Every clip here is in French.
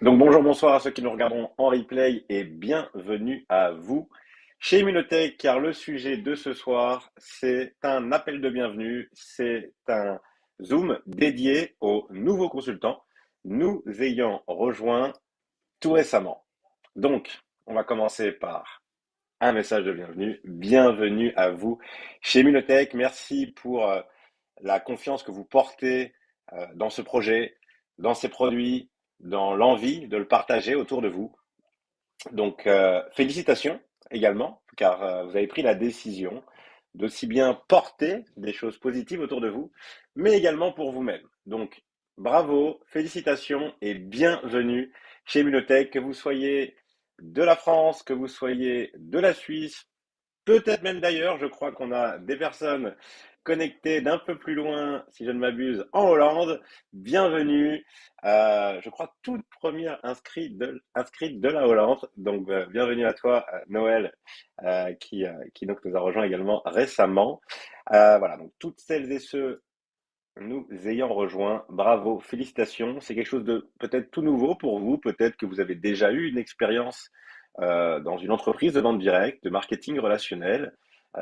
Donc bonjour, bonsoir à ceux qui nous regarderont en replay et bienvenue à vous chez Immunotech, car le sujet de ce soir, c'est un appel de bienvenue, c'est un Zoom dédié aux nouveaux consultants nous ayant rejoints tout récemment. Donc, on va commencer par un message de bienvenue. Bienvenue à vous chez Immunotech. Merci pour la confiance que vous portez dans ce projet, dans ces produits, dans l'envie de le partager autour de vous. Donc, félicitations également, car vous avez pris la décision d'aussi bien porter des choses positives autour de vous, mais également pour vous-même. Donc, bravo, félicitations et bienvenue chez Immunotech, que vous soyez de la France, que vous soyez de la Suisse, peut-être même d'ailleurs, je crois qu'on a des personnes connectées d'un peu plus loin, si je ne m'abuse, en Hollande. Bienvenue, je crois toute première inscrite de la Hollande. Donc bienvenue à toi, Noël, qui donc nous a rejoint également récemment. Voilà, donc toutes celles et ceux nous ayant rejoints, bravo, félicitations. C'est quelque chose de peut-être tout nouveau pour vous, peut-être que vous avez déjà eu une expérience dans une entreprise de vente directe, de marketing relationnel.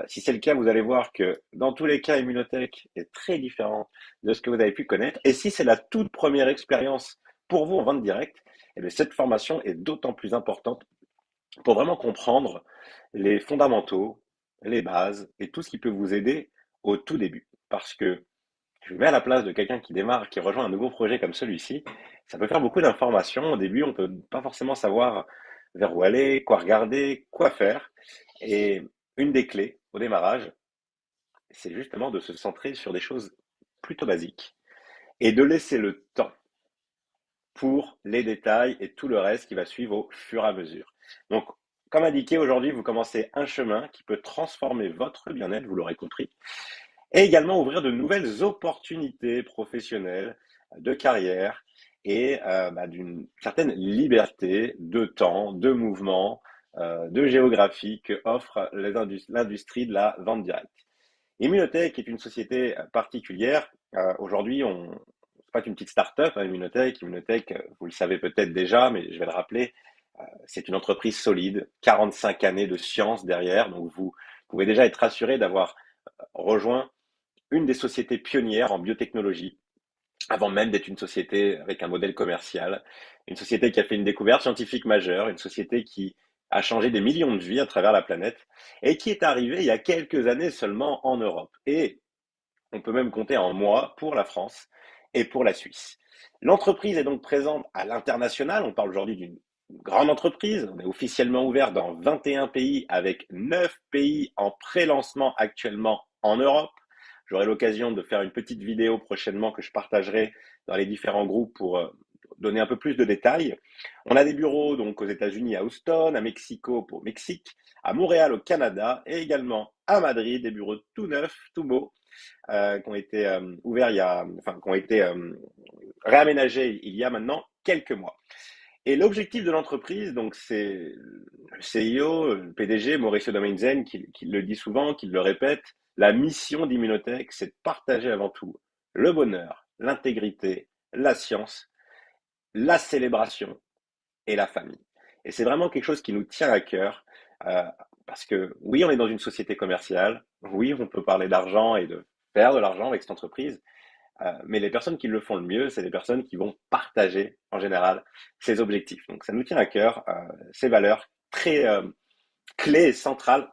Si c'est le cas, vous allez voir que dans tous les cas, Immunotech est très différent de ce que vous avez pu connaître. Et si c'est la toute première expérience pour vous en vente directe, eh bien, cette formation est d'autant plus importante pour vraiment comprendre les fondamentaux, les bases et tout ce qui peut vous aider au tout début. Parce que je me mets à la place de quelqu'un qui démarre, qui rejoint un nouveau projet comme celui-ci. Ça peut faire beaucoup d'informations. Au début, on peut pas forcément savoir vers où aller, quoi regarder, quoi faire. Et une des clés au démarrage, c'est justement de se centrer sur des choses plutôt basiques et de laisser le temps pour les détails et tout le reste qui va suivre au fur et à mesure. Donc, comme indiqué, aujourd'hui, vous commencez un chemin qui peut transformer votre bien-être, vous l'aurez compris, et également ouvrir de nouvelles opportunités professionnelles, de carrière et d'une certaine liberté de temps, de mouvement, de géographie que offre l'industrie de la vente directe. Immunotech est une société particulière. Aujourd'hui, c'est pas une petite start-up, hein, Immunotech. Immunotech, vous le savez peut-être déjà, mais je vais le rappeler, c'est une entreprise solide, 45 années de science derrière, donc vous pouvez déjà être rassuré d'avoir rejoint une des sociétés pionnières en biotechnologie, avant même d'être une société avec un modèle commercial, une société qui a fait une découverte scientifique majeure, une société qui a changé des millions de vies à travers la planète et qui est arrivée il y a quelques années seulement en Europe. Et on peut même compter en mois pour la France et pour la Suisse. L'entreprise est donc présente à l'international. On parle aujourd'hui d'une grande entreprise. On est officiellement ouvert dans 21 pays avec 9 pays en pré-lancement actuellement en Europe. J'aurai l'occasion de faire une petite vidéo prochainement que je partagerai dans les différents groupes pour donner un peu plus de détails. On a des bureaux donc aux États-Unis à Houston, à Mexico pour Mexique, à Montréal au Canada et également à Madrid, des bureaux tout neufs, tout beaux, qui ont été ouverts qui ont été réaménagés il y a maintenant quelques mois. Et l'objectif de l'entreprise, donc c'est le CIO, le PDG, Mauricio Domenzen, qui le dit souvent, qui le répète, la mission d'Immunotech, c'est de partager avant tout le bonheur, l'intégrité, la science, la célébration et la famille. Et c'est vraiment quelque chose qui nous tient à cœur, euh, parce que oui, on est dans une société commerciale, oui, on peut parler d'argent et de faire de l'argent avec cette entreprise, mais les personnes qui le font le mieux, c'est les personnes qui vont partager en général ces objectifs. Donc ça nous tient à cœur, ces valeurs très clés et centrales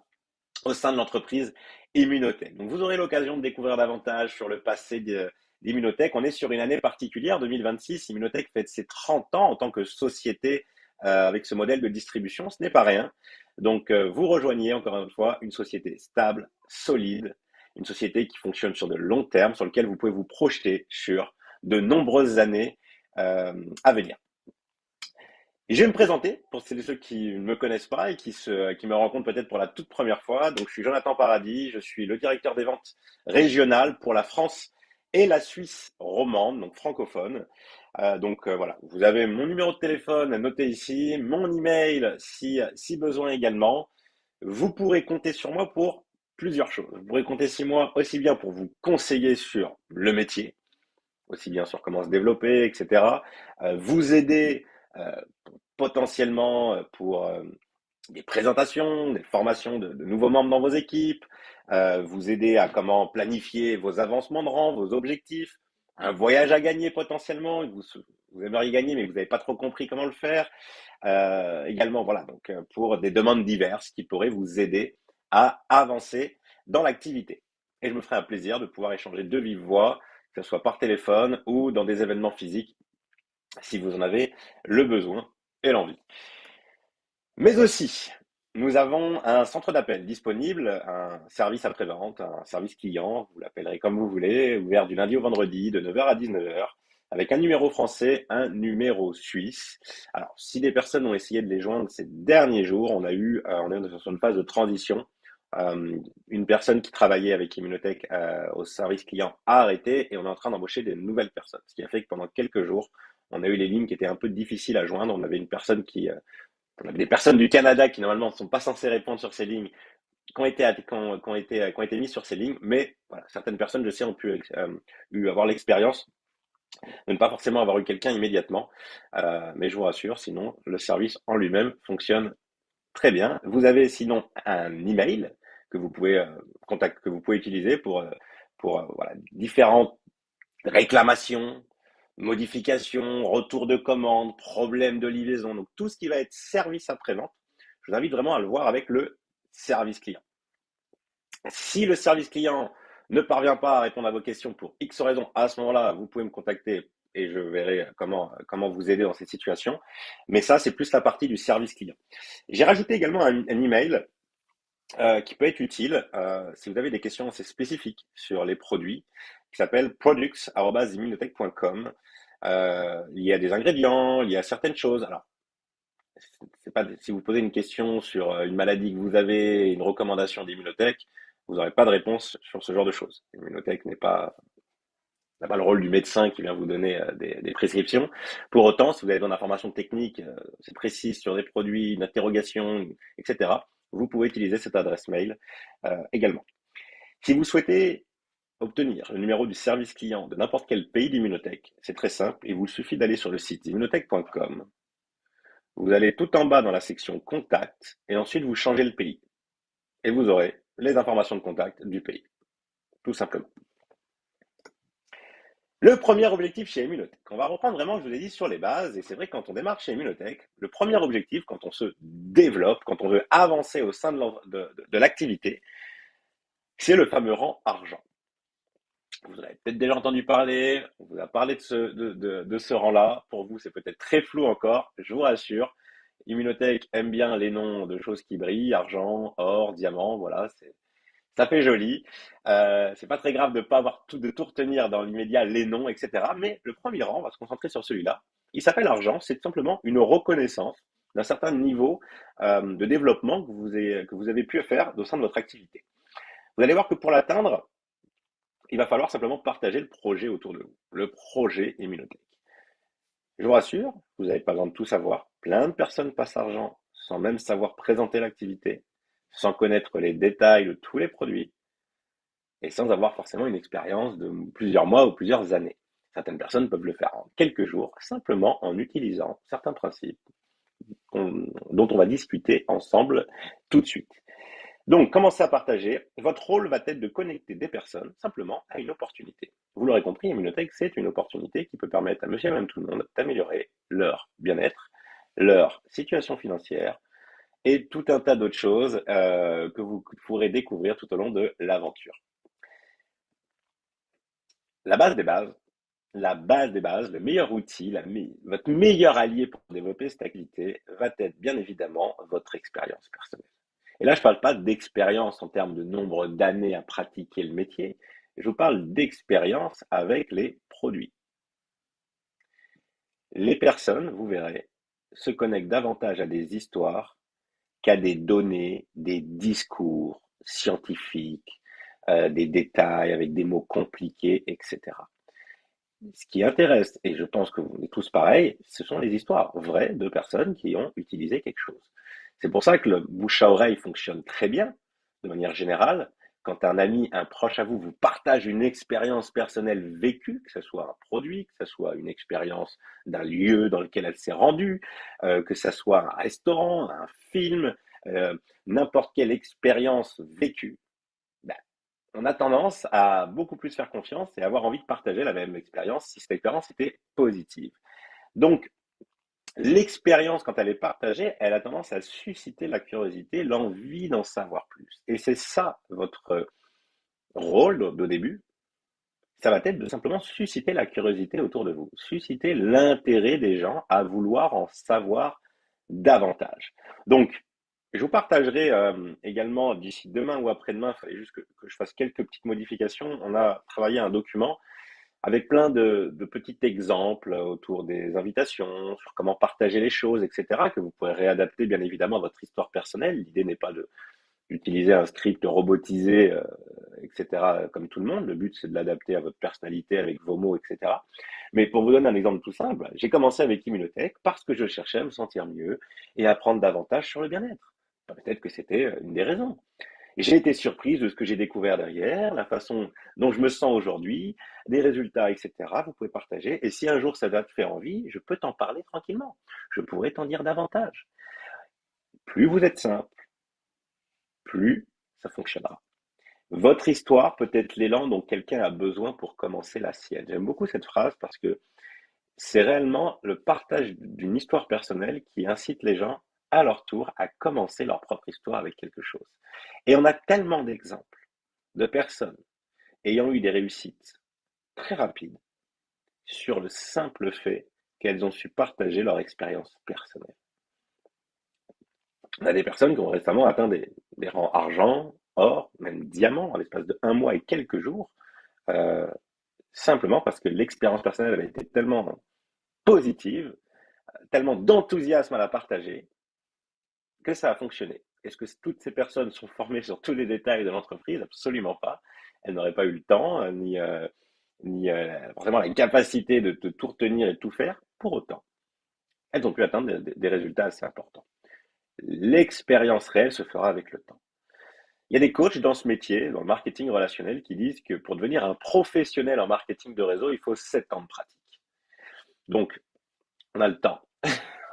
au sein de l'entreprise Immunotech. Donc vous aurez l'occasion de découvrir davantage sur le passé d'Immunotech. On est sur une année particulière, 2026. Immunotech fête ses 30 ans en tant que société avec ce modèle de distribution. Ce n'est pas rien. Donc vous rejoignez encore une fois une société stable, solide, une société qui fonctionne sur de long terme, sur lequel vous pouvez vous projeter sur de nombreuses années à venir. Et je vais me présenter pour celles et ceux qui ne me connaissent pas et qui me rencontrent peut-être pour la toute première fois. Donc, je suis Jonathan Paradis, je suis le directeur des ventes régionales pour la France et la Suisse romande, donc francophone. Voilà, vous avez mon numéro de téléphone noté ici, mon email si besoin également. Vous pourrez compter sur moi pour plusieurs choses. Vous pourrez compter sur moi aussi bien pour vous conseiller sur le métier, aussi bien sur comment se développer, etc. Vous aider euh, potentiellement pour des présentations, des formations de nouveaux membres dans vos équipes, vous aider à comment planifier vos avancements de rang, vos objectifs, un voyage à gagner potentiellement, vous aimeriez gagner mais vous n'avez pas trop compris comment le faire. Également, voilà, donc pour des demandes diverses qui pourraient vous aider à avancer dans l'activité. Et je me ferai un plaisir de pouvoir échanger de vive voix, que ce soit par téléphone ou dans des événements physiques, si vous en avez le besoin et l'envie. Mais aussi, nous avons un centre d'appel disponible, un service après-vente, un service client, vous l'appellerez comme vous voulez, ouvert du lundi au vendredi de 9h à 19h, avec un numéro français, un numéro suisse. Alors, si des personnes ont essayé de les joindre ces derniers jours, on est dans une phase de transition. Une personne qui travaillait avec Immunotech au service client a arrêté et on est en train d'embaucher des nouvelles personnes. Ce qui a fait que pendant quelques jours, on a eu les lignes qui étaient un peu difficiles à joindre. On avait des personnes du Canada qui normalement ne sont pas censées répondre sur ces lignes, qui ont été mises sur ces lignes, mais voilà, certaines personnes, je sais, ont pu avoir l'expérience de ne pas forcément avoir eu quelqu'un immédiatement. Mais je vous rassure, sinon, le service en lui-même fonctionne très bien. Vous avez sinon un email que vous pouvez, que vous pouvez utiliser pour voilà, différentes réclamations, modifications, retour de commande, problème de livraison, donc tout ce qui va être service après-vente, je vous invite vraiment à le voir avec le service client. Si le service client ne parvient pas à répondre à vos questions pour X raisons, à ce moment-là, vous pouvez me contacter et je verrai comment vous aider dans cette situation. Mais ça, c'est plus la partie du service client. J'ai rajouté également un email qui peut être utile si vous avez des questions assez spécifiques sur les produits, qui s'appelle products@immunotech.com. Il y a des ingrédients, il y a certaines choses. Alors, c'est pas si vous posez une question sur une maladie que vous avez, une recommandation d'Immunotech, vous n'aurez pas de réponse sur ce genre de choses. Immunotech n'a pas le rôle du médecin qui vient vous donner des prescriptions. Pour autant, si vous avez besoin d'informations techniques, c'est précis sur des produits, une interrogation, etc., vous pouvez utiliser cette adresse mail également. Si vous souhaitez obtenir le numéro du service client de n'importe quel pays d'Immunotech, c'est très simple. Il vous suffit d'aller sur le site immunotech.com. Vous allez tout en bas dans la section Contact et ensuite vous changez le pays. Et vous aurez les informations de contact du pays, tout simplement. Le premier objectif chez Immunotech, on va reprendre vraiment, je vous ai dit, sur les bases, et c'est vrai que quand on démarre chez Immunotech, le premier objectif, quand on se développe, quand on veut avancer au sein de l'activité, c'est le fameux rang argent. Vous en avez peut-être déjà entendu parler, on vous a parlé de ce rang-là, pour vous c'est peut-être très flou encore, je vous rassure, Immunotech aime bien les noms de choses qui brillent, argent, or, diamant, voilà, ça fait joli. C'est pas très grave de pas avoir de tout retenir dans l'immédiat, les noms, etc. Mais le premier rang, on va se concentrer sur celui-là. Il s'appelle argent. C'est tout simplement une reconnaissance d'un certain niveau de développement que vous avez pu faire au sein de votre activité. Vous allez voir que pour l'atteindre, il va falloir simplement partager le projet autour de vous, le projet Immunotech. Je vous rassure, vous n'avez pas besoin de tout savoir. Plein de personnes passent argent sans même savoir présenter l'activité, sans connaître les détails de tous les produits et sans avoir forcément une expérience de plusieurs mois ou plusieurs années. Certaines personnes peuvent le faire en quelques jours, simplement en utilisant certains principes dont on va discuter ensemble tout de suite. Donc, commencez à partager. Votre rôle va être de connecter des personnes simplement à une opportunité. Vous l'aurez compris, Immunotech, c'est une opportunité qui peut permettre à monsieur et même tout le monde d'améliorer leur bien-être, leur situation financière et tout un tas d'autres choses que vous pourrez découvrir tout au long de l'aventure. La base des bases, le meilleur outil, votre meilleur allié pour développer cette activité va être bien évidemment votre expérience personnelle. Et là, je ne parle pas d'expérience en termes de nombre d'années à pratiquer le métier, je vous parle d'expérience avec les produits. Les personnes, vous verrez, se connectent davantage à des histoires qu'à des données, des discours scientifiques, des détails avec des mots compliqués, etc. Ce qui intéresse, et je pense que vous êtes tous pareils, ce sont les histoires vraies de personnes qui ont utilisé quelque chose. C'est pour ça que le bouche à oreille fonctionne très bien, de manière générale, quand un ami, un proche à vous, vous partage une expérience personnelle vécue, que ce soit un produit, que ce soit une expérience d'un lieu dans lequel elle s'est rendue, que ce soit un restaurant, un film, euh, n'importe quelle expérience vécue, ben, on a tendance à beaucoup plus faire confiance et avoir envie de partager la même expérience si cette expérience était positive. Donc, l'expérience, quand elle est partagée, elle a tendance à susciter la curiosité, l'envie d'en savoir plus. Et c'est ça votre rôle au début, ça va être de simplement susciter la curiosité autour de vous, susciter l'intérêt des gens à vouloir en savoir davantage. Donc, je vous partagerai également d'ici demain ou après-demain, il fallait juste que je fasse quelques petites modifications. On a travaillé un document avec plein de petits exemples autour des invitations, sur comment partager les choses, etc., que vous pourrez réadapter bien évidemment à votre histoire personnelle. L'idée n'est pas d'utiliser un script robotisé, etc., comme tout le monde. Le but, c'est de l'adapter à votre personnalité avec vos mots, etc. Mais pour vous donner un exemple tout simple, j'ai commencé avec Immunotech parce que je cherchais à me sentir mieux et à apprendre davantage sur le bien-être. Peut-être que c'était une des raisons. Et j'ai été surprise de ce que j'ai découvert derrière, la façon dont je me sens aujourd'hui, des résultats, etc. Vous pouvez partager. Et si un jour ça va te faire envie, je peux t'en parler tranquillement. Je pourrais t'en dire davantage. Plus vous êtes simple, plus ça fonctionnera. Votre histoire peut être l'élan dont quelqu'un a besoin pour commencer la sienne. J'aime beaucoup cette phrase parce que c'est réellement le partage d'une histoire personnelle qui incite les gens à leur tour à commencer leur propre histoire avec quelque chose. Et on a tellement d'exemples de personnes ayant eu des réussites très rapides sur le simple fait qu'elles ont su partager leur expérience personnelle. On a des personnes qui ont récemment atteint des rangs argent, or, même diamant, en l'espace de un mois et quelques jours, euh, simplement parce que l'expérience personnelle avait été tellement positive, tellement d'enthousiasme à la partager, que ça a fonctionné. Est-ce que toutes ces personnes sont formées sur tous les détails de l'entreprise? Absolument pas. Elles n'auraient pas eu le temps, ni forcément la capacité de tout retenir et de tout faire. Pour autant, elles ont pu atteindre des résultats assez importants. L'expérience réelle se fera avec le temps. Il y a des coachs dans ce métier, dans le marketing relationnel, qui disent que pour devenir un professionnel en marketing de réseau, il faut 7 ans de pratique. Donc, on a le temps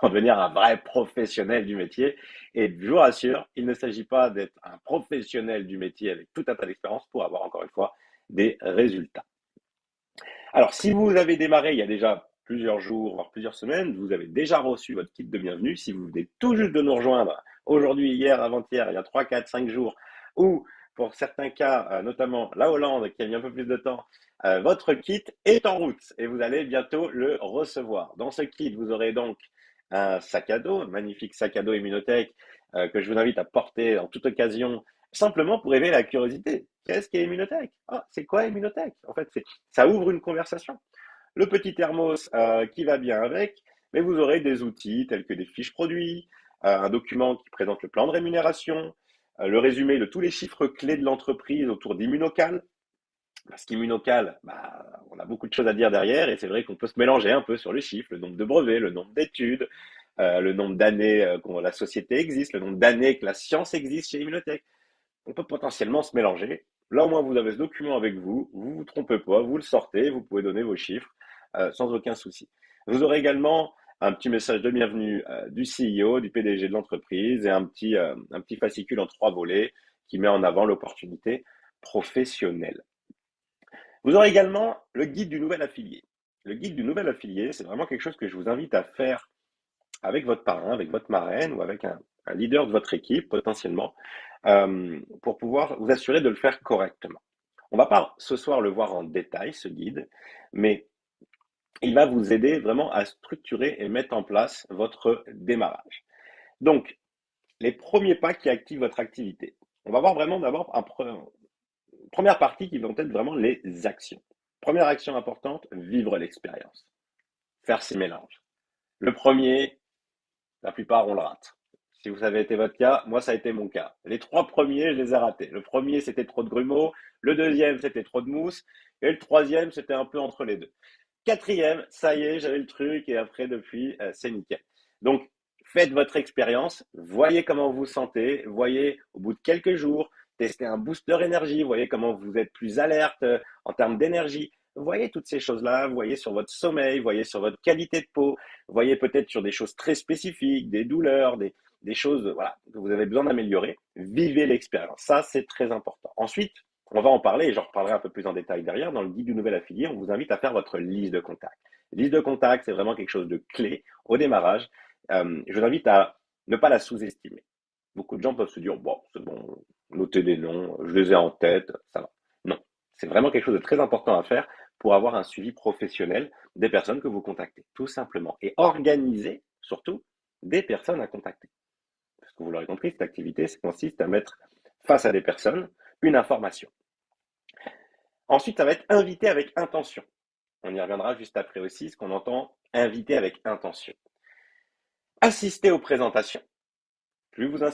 pour devenir un vrai professionnel du métier. Et je vous rassure, il ne s'agit pas d'être un professionnel du métier avec tout un tas d'expérience pour avoir, encore une fois, des résultats. Alors, si vous avez démarré il y a déjà plusieurs jours, voire plusieurs semaines, vous avez déjà reçu votre kit de bienvenue. Si vous venez tout juste de nous rejoindre aujourd'hui, hier, avant-hier, il y a 3, 4, 5 jours, ou pour certains cas, notamment la Hollande qui a mis un peu plus de temps, votre kit est en route et vous allez bientôt le recevoir. Dans ce kit, vous aurez donc un sac à dos, un magnifique sac à dos Immunotech que je vous invite à porter en toute occasion, simplement pour éveiller la curiosité. Qu'est-ce qu'est Immunotech? Ah, c'est quoi Immunotech? En fait, ça ouvre une conversation. Le petit thermos qui va bien avec, mais vous aurez des outils tels que des fiches produits, un document qui présente le plan de rémunération, le résumé de tous les chiffres clés de l'entreprise autour d'Immunocal. Parce qu'Immunocal, bah, on a beaucoup de choses à dire derrière et c'est vrai qu'on peut se mélanger un peu sur les chiffres, le nombre de brevets, le nombre d'études, le nombre d'années que la société existe, le nombre d'années que la science existe chez Immunotech. On peut potentiellement se mélanger. Là, au moins, vous avez ce document avec vous, vous ne vous trompez pas, vous le sortez, vous pouvez donner vos chiffres sans aucun souci. Vous aurez également un petit message de bienvenue du CEO, du PDG de l'entreprise et un petit fascicule en 3 volets qui met en avant l'opportunité professionnelle. Vous aurez également le guide du nouvel affilié. Le guide du nouvel affilié, c'est vraiment quelque chose que je vous invite à faire avec votre parrain, avec votre marraine ou avec un leader de votre équipe potentiellement pour pouvoir vous assurer de le faire correctement. On ne va pas ce soir le voir en détail, ce guide, mais il va vous aider vraiment à structurer et mettre en place votre démarrage. Donc, les premiers pas qui activent votre activité. On va voir vraiment d'abord une première partie qui vont être vraiment les actions. Première action importante, vivre l'expérience. Faire ces mélanges. Le premier, la plupart, on le rate. Si vous avez été votre cas, moi, ça a été mon cas. Les 3 premiers, je les ai ratés. Le premier, c'était trop de grumeaux. Le deuxième, c'était trop de mousse. Et le troisième, c'était un peu entre les deux. Quatrième, ça y est, j'avais le truc. Et après, depuis, c'est nickel. Donc, faites votre expérience. Voyez comment vous vous sentez. Voyez, au bout de quelques jours, tester un booster énergie, vous voyez comment vous êtes plus alerte en termes d'énergie. Vous voyez toutes ces choses-là, vous voyez sur votre sommeil, vous voyez sur votre qualité de peau, vous voyez peut-être sur des choses très spécifiques, des douleurs, des choses voilà, que vous avez besoin d'améliorer. Vivez l'expérience, ça c'est très important. Ensuite, on va en parler et j'en reparlerai un peu plus en détail derrière. Dans le guide du nouvel affilié, on vous invite à faire votre liste de contacts. Liste de contacts, c'est vraiment quelque chose de clé au démarrage. Je vous invite à ne pas la sous-estimer. Beaucoup de gens peuvent se dire, bon, c'est bon, noter des noms, je les ai en tête, ça va. Non, c'est vraiment quelque chose de très important à faire pour avoir un suivi professionnel des personnes que vous contactez, tout simplement. Et organiser, surtout, des personnes à contacter. Parce que vous l'aurez compris, cette activité ça consiste à mettre face à des personnes une information. Ensuite, ça va être invité avec intention. On y reviendra juste après aussi, ce qu'on entend inviter avec intention. Assister aux présentations. Plus vous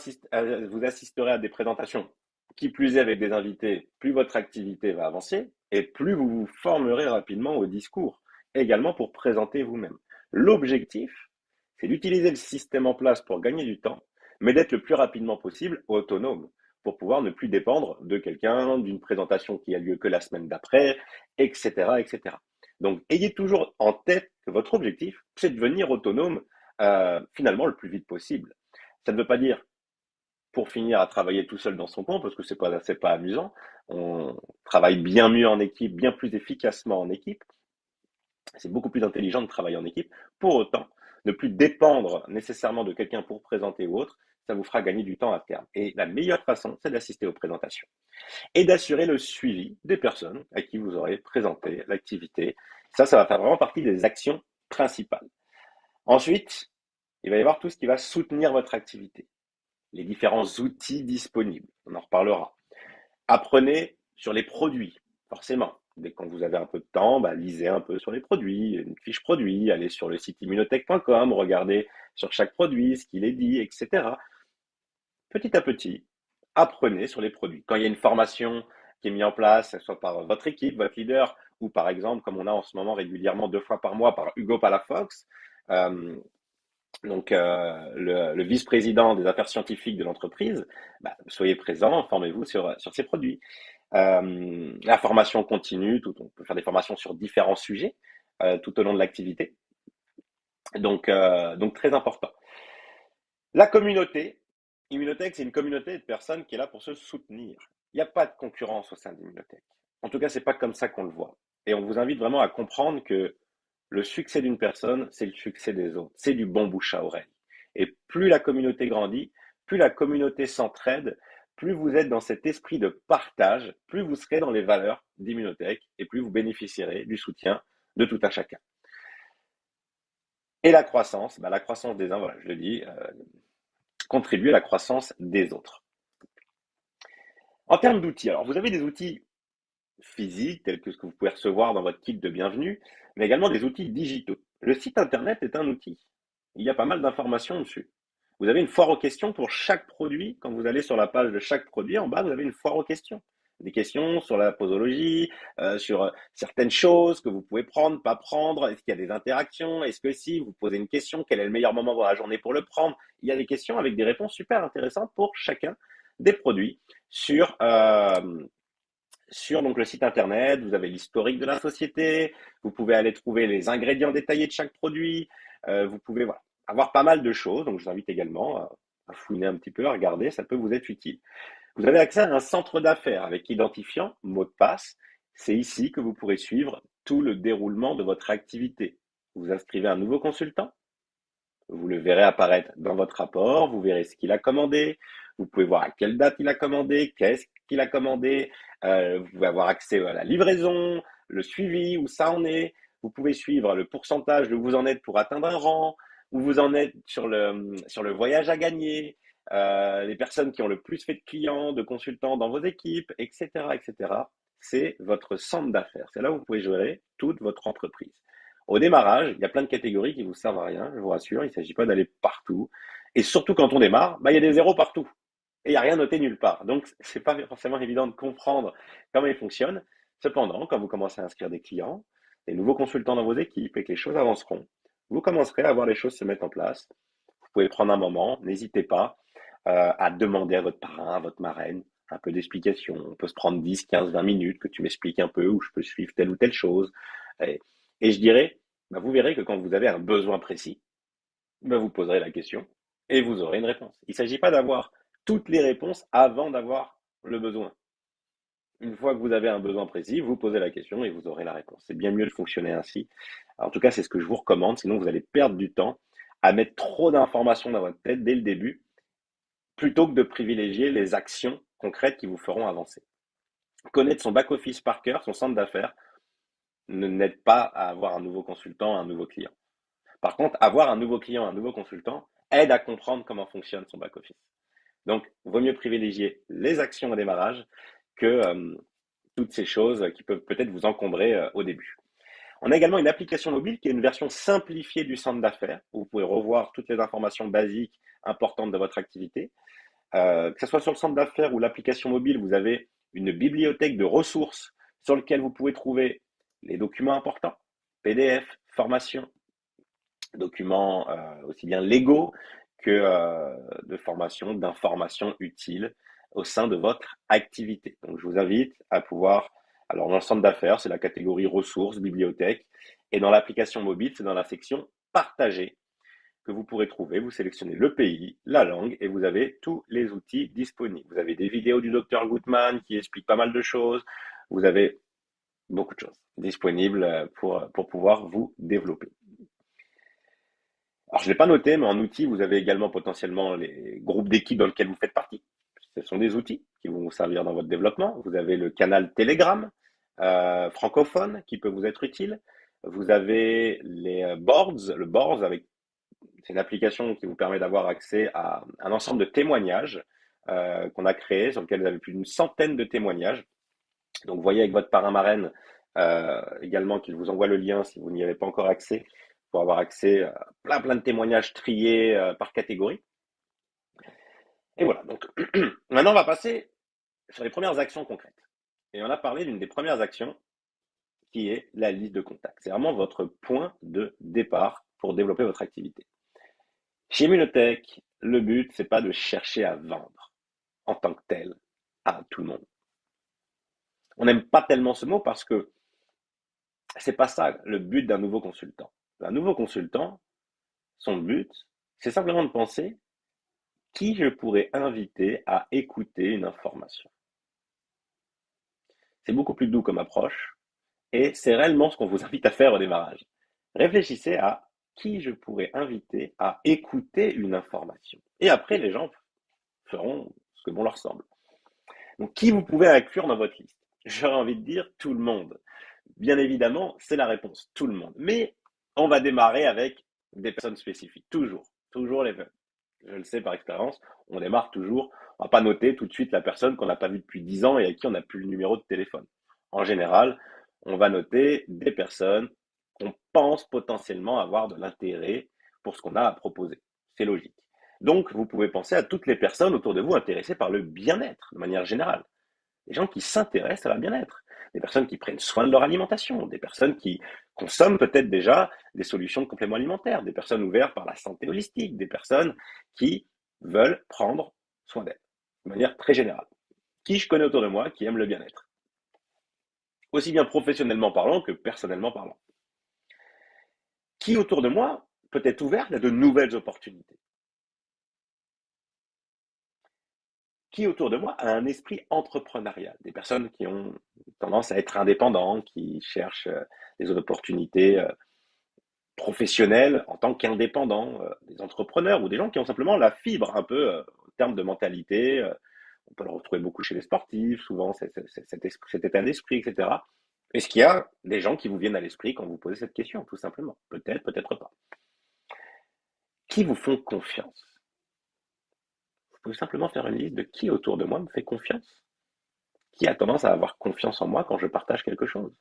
assisterez à des présentations, qui plus est avec des invités, plus votre activité va avancer et plus vous vous formerez rapidement au discours, également pour présenter vous-même. L'objectif, c'est d'utiliser le système en place pour gagner du temps, mais d'être le plus rapidement possible autonome pour pouvoir ne plus dépendre de quelqu'un, d'une présentation qui a lieu que la semaine d'après, etc., etc. Donc, ayez toujours en tête que votre objectif, c'est de devenir autonome finalement le plus vite possible. Ça ne veut pas dire pour finir à travailler tout seul dans son coin, parce que c'est pas amusant. On travaille bien mieux en équipe, bien plus efficacement en équipe. C'est beaucoup plus intelligent de travailler en équipe. Pour autant, ne plus dépendre nécessairement de quelqu'un pour présenter ou autre, ça vous fera gagner du temps à terme. Et la meilleure façon, c'est d'assister aux présentations et d'assurer le suivi des personnes à qui vous aurez présenté l'activité. Ça va faire vraiment partie des actions principales. Ensuite, il va y avoir tout ce qui va soutenir votre activité, les différents outils disponibles. On en reparlera. Apprenez sur les produits, forcément. Dès que vous avez un peu de temps, lisez un peu sur les produits, une fiche produit, allez sur le site immunotech.com, regardez sur chaque produit ce qu'il est dit, etc. Petit à petit, apprenez sur les produits. Quand il y a une formation qui est mise en place, que ce soit par votre équipe, votre leader, ou par exemple, comme on a en ce moment régulièrement 2 fois par mois par Hugo Palafox, euh, donc le vice-président des affaires scientifiques de l'entreprise, soyez présent, formez-vous sur ces produits. La formation continue, on peut faire des formations sur différents sujets tout au long de l'activité. Donc très important. La communauté, Immunotech, c'est une communauté de personnes qui est là pour se soutenir. Il n'y a pas de concurrence au sein d'Immunotech. En tout cas, c'est pas comme ça qu'on le voit. Et on vous invite vraiment à comprendre que le succès d'une personne, c'est le succès des autres. C'est du bon bouche à oreille. Et plus la communauté grandit, plus la communauté s'entraide, plus vous êtes dans cet esprit de partage, plus vous serez dans les valeurs d'Immunotech et plus vous bénéficierez du soutien de tout un chacun. Et la croissance des uns, voilà, je le dis, contribue à la croissance des autres. En termes d'outils, alors vous avez des outils physiques tels que ce que vous pouvez recevoir dans votre kit de bienvenue, mais également des outils digitaux. Le site internet est un outil. Il y a pas mal d'informations dessus. Vous avez une foire aux questions pour chaque produit. Quand vous allez sur la page de chaque produit, en bas, vous avez une foire aux questions. Des questions sur la posologie, sur certaines choses que vous pouvez prendre, pas prendre. Est-ce qu'il y a des interactions? Est-ce que si vous posez une question, quel est le meilleur moment de la journée pour le prendre? Il y a des questions avec des réponses super intéressantes pour chacun des produits sur donc le site internet. Vous avez l'historique de la société. Vous pouvez aller trouver les ingrédients détaillés de chaque produit. Vous pouvez voilà, avoir pas mal de choses. Donc, je vous invite également à fouiner un petit peu, à regarder. Ça peut vous être utile. Vous avez accès à un centre d'affaires avec identifiant, mot de passe. C'est ici que vous pourrez suivre tout le déroulement de votre activité. Vous inscrivez un nouveau consultant. Vous le verrez apparaître dans votre rapport. Vous verrez ce qu'il a commandé. Vous pouvez voir à quelle date il a commandé, qu'est-ce qu'il a commandé. Vous pouvez avoir accès à la livraison, le suivi, où ça en est. Vous pouvez suivre le pourcentage de où vous en êtes pour atteindre un rang, où vous en êtes sur le voyage à gagner, les personnes qui ont le plus fait de clients, de consultants dans vos équipes, etc., etc. C'est votre centre d'affaires. C'est là où vous pouvez gérer toute votre entreprise. Au démarrage, il y a plein de catégories qui vous servent à rien, je vous rassure. Il ne s'agit pas d'aller partout. Et surtout quand on démarre, il y a des zéros partout. Et il n'y a rien noté nulle part. Donc, c'est pas forcément évident de comprendre comment il fonctionne. Cependant, quand vous commencez à inscrire des clients, des nouveaux consultants dans vos équipes et que les choses avanceront, vous commencerez à voir les choses se mettre en place. Vous pouvez prendre un moment, n'hésitez pas à demander à votre parrain, à votre marraine, un peu d'explication. On peut se prendre 10, 15, 20 minutes, que tu m'expliques un peu où je peux suivre telle ou telle chose. Et, et je dirais, bah, vous verrez que quand vous avez un besoin précis, bah, vous poserez la question et vous aurez une réponse. Il ne s'agit pas d'avoir toutes les réponses avant d'avoir le besoin. Une fois que vous avez un besoin précis, vous posez la question et vous aurez la réponse. C'est bien mieux de fonctionner ainsi. En tout cas, c'est ce que je vous recommande, sinon vous allez perdre du temps à mettre trop d'informations dans votre tête dès le début, plutôt que de privilégier les actions concrètes qui vous feront avancer. Connaître son back-office par cœur, son centre d'affaires, ne n'aide pas à avoir un nouveau consultant, un nouveau client. Par contre, avoir un nouveau client, un nouveau consultant, aide à comprendre comment fonctionne son back-office. Donc, il vaut mieux privilégier les actions au démarrage que toutes ces choses qui peuvent peut-être vous encombrer au début. On a également une application mobile qui est une version simplifiée du centre d'affaires, où vous pouvez revoir toutes les informations basiques importantes de votre activité. Que ce soit sur le centre d'affaires ou l'application mobile, vous avez une bibliothèque de ressources sur laquelle vous pouvez trouver les documents importants, PDF, formation, documents aussi bien légaux que de formation, d'informations utiles au sein de votre activité. Donc, je vous invite à pouvoir, alors dans le centre d'affaires, c'est la catégorie ressources, bibliothèque, et dans l'application mobile, c'est dans la section partager que vous pourrez trouver. Vous sélectionnez le pays, la langue, et vous avez tous les outils disponibles. Vous avez des vidéos du docteur Goodman qui expliquent pas mal de choses. Vous avez beaucoup de choses disponibles pour pouvoir vous développer. Alors, je ne l'ai pas noté, mais en outil, vous avez également potentiellement les groupes d'équipes dans lesquels vous faites partie. Ce sont des outils qui vont vous servir dans votre développement. Vous avez le canal Telegram francophone qui peut vous être utile. Vous avez les boards, le boards avec c'est une application qui vous permet d'avoir accès à un ensemble de témoignages qu'on a créé, sur lequel vous avez plus d'une centaine de témoignages. Donc, vous voyez avec votre parrain marraine également qu'il vous envoie le lien si vous n'y avez pas encore accès, pour avoir accès à plein de témoignages triés par catégorie. Et voilà, donc maintenant on va passer sur les premières actions concrètes. Et on a parlé d'une des premières actions qui est la liste de contacts. C'est vraiment votre point de départ pour développer votre activité. Chez Immunotech, le but, c'est pas de chercher à vendre en tant que tel à tout le monde. On n'aime pas tellement ce mot parce que c'est pas ça le but d'un nouveau consultant. Un nouveau consultant, son but, c'est simplement de penser qui je pourrais inviter à écouter une information. C'est beaucoup plus doux comme approche et c'est réellement ce qu'on vous invite à faire au démarrage. Réfléchissez à qui je pourrais inviter à écouter une information. Et après, les gens feront ce que bon leur semble. Donc, qui vous pouvez inclure dans votre liste? J'aurais envie de dire tout le monde. Bien évidemment, c'est la réponse, tout le monde. Mais on va démarrer avec des personnes spécifiques, toujours, toujours les mêmes. Je le sais par expérience, on démarre toujours, on va pas noter tout de suite la personne qu'on n'a pas vue depuis 10 ans et à qui on n'a plus le numéro de téléphone. En général, on va noter des personnes qu'on pense potentiellement avoir de l'intérêt pour ce qu'on a à proposer. C'est logique. Donc, vous pouvez penser à toutes les personnes autour de vous intéressées par le bien-être, de manière générale. Des gens qui s'intéressent à leur bien-être, des personnes qui prennent soin de leur alimentation, des personnes qui consomment peut-être déjà des solutions de compléments alimentaires, des personnes ouvertes par la santé holistique, des personnes qui veulent prendre soin d'elles, de manière très générale. Qui je connais autour de moi qui aime le bien-être, aussi bien professionnellement parlant que personnellement parlant. Qui autour de moi peut être ouvert à de nouvelles opportunités. Qui autour de moi a un esprit entrepreneurial, des personnes qui ont tendance à être indépendants, qui cherchent des opportunités professionnels en tant qu'indépendants, des entrepreneurs ou des gens qui ont simplement la fibre un peu en termes de mentalité. On peut le retrouver beaucoup chez les sportifs, souvent cet état d'esprit, etc. Est-ce qu'il y a des gens qui vous viennent à l'esprit quand vous posez cette question, tout simplement? Peut-être, peut-être pas. Qui vous font confiance? Vous pouvez simplement faire une liste de qui autour de moi me fait confiance, qui a tendance à avoir confiance en moi quand je partage quelque chose.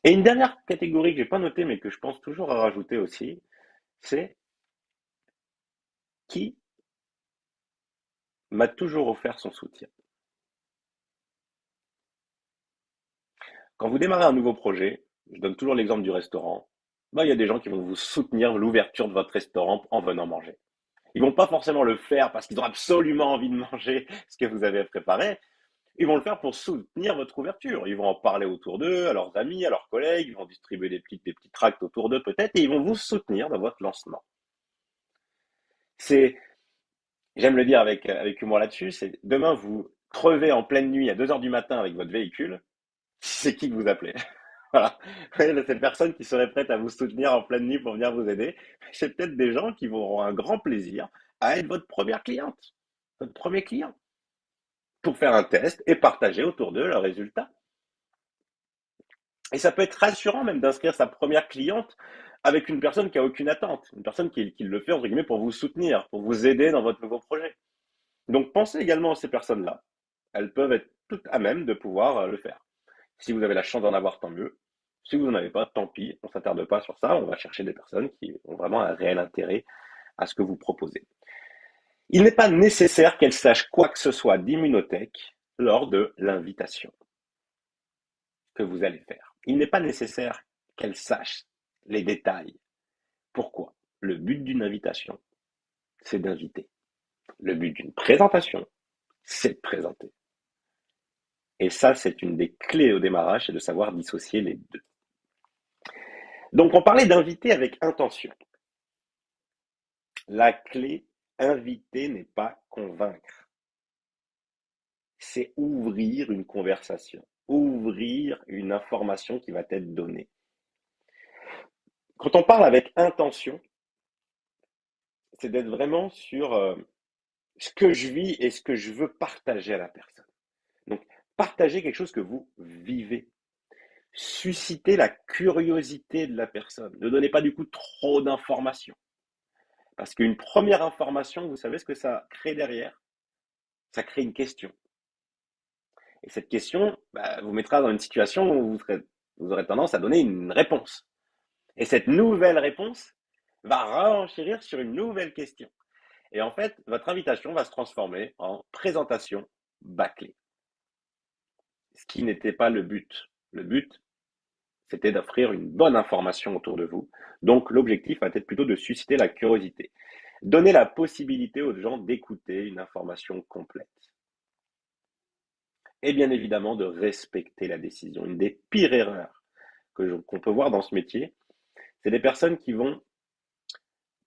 Et une dernière catégorie que j'ai pas notée mais que je pense toujours à rajouter aussi, c'est qui m'a toujours offert son soutien. Quand vous démarrez un nouveau projet, je donne toujours l'exemple du restaurant, bah, il y a des gens qui vont vous soutenir l'ouverture de votre restaurant en venant manger. Ils vont pas forcément le faire parce qu'ils ont absolument envie de manger ce que vous avez préparé. Ils vont le faire pour soutenir votre ouverture. Ils vont en parler autour d'eux, à leurs amis, à leurs collègues. Ils vont distribuer des petits tracts autour d'eux peut-être et ils vont vous soutenir dans votre lancement. C'est, j'aime le dire avec humour là-dessus, c'est demain vous crevez en pleine nuit à 2 heures du matin avec votre véhicule. C'est qui que vous appelez? Voilà. Cette personne qui serait prête à vous soutenir en pleine nuit pour venir vous aider, c'est peut-être des gens qui auront un grand plaisir à être votre première cliente, votre premier client, pour faire un test et partager autour d'eux leurs résultats. Et ça peut être rassurant même d'inscrire sa première cliente avec une personne qui a aucune attente, une personne qui le fait entre guillemets pour vous soutenir, pour vous aider dans votre nouveau projet. Donc pensez également à ces personnes-là. Elles peuvent être toutes à même de pouvoir le faire. Si vous avez la chance d'en avoir, tant mieux. Si vous n'en avez pas, tant pis. On ne s'attarde pas sur ça. On va chercher des personnes qui ont vraiment un réel intérêt à ce que vous proposez. Il n'est pas nécessaire qu'elles sachent quoi que ce soit d'Immunotech lors de l'invitation que vous allez faire. Il n'est pas nécessaire qu'elles sachent les détails. Pourquoi? Le but d'une invitation, c'est d'inviter. Le but d'une présentation, c'est de présenter. Et ça, c'est une des clés au démarrage, c'est de savoir dissocier les deux. Donc, on parlait d'inviter avec intention. La clé, inviter n'est pas convaincre. C'est ouvrir une conversation, ouvrir une information qui va être donnée. Quand on parle avec intention, c'est d'être vraiment sur ce que je vis et ce que je veux partager à la personne. Donc, partager quelque chose que vous vivez. Susciter la curiosité de la personne. Ne donnez pas du coup trop d'informations. Parce qu'une première information, vous savez ce que ça crée derrière? Ça crée une question. Et cette question vous mettra dans une situation où vous aurez tendance à donner une réponse. Et cette nouvelle réponse va renchérir sur une nouvelle question. Et en fait, votre invitation va se transformer en présentation bâclée. Ce qui n'était pas le but. Le but, c'était d'offrir une bonne information autour de vous. Donc l'objectif va être plutôt de susciter la curiosité. Donner la possibilité aux gens d'écouter une information complète. Et bien évidemment de respecter la décision. Une des pires erreurs qu'on peut voir dans ce métier, c'est des personnes qui vont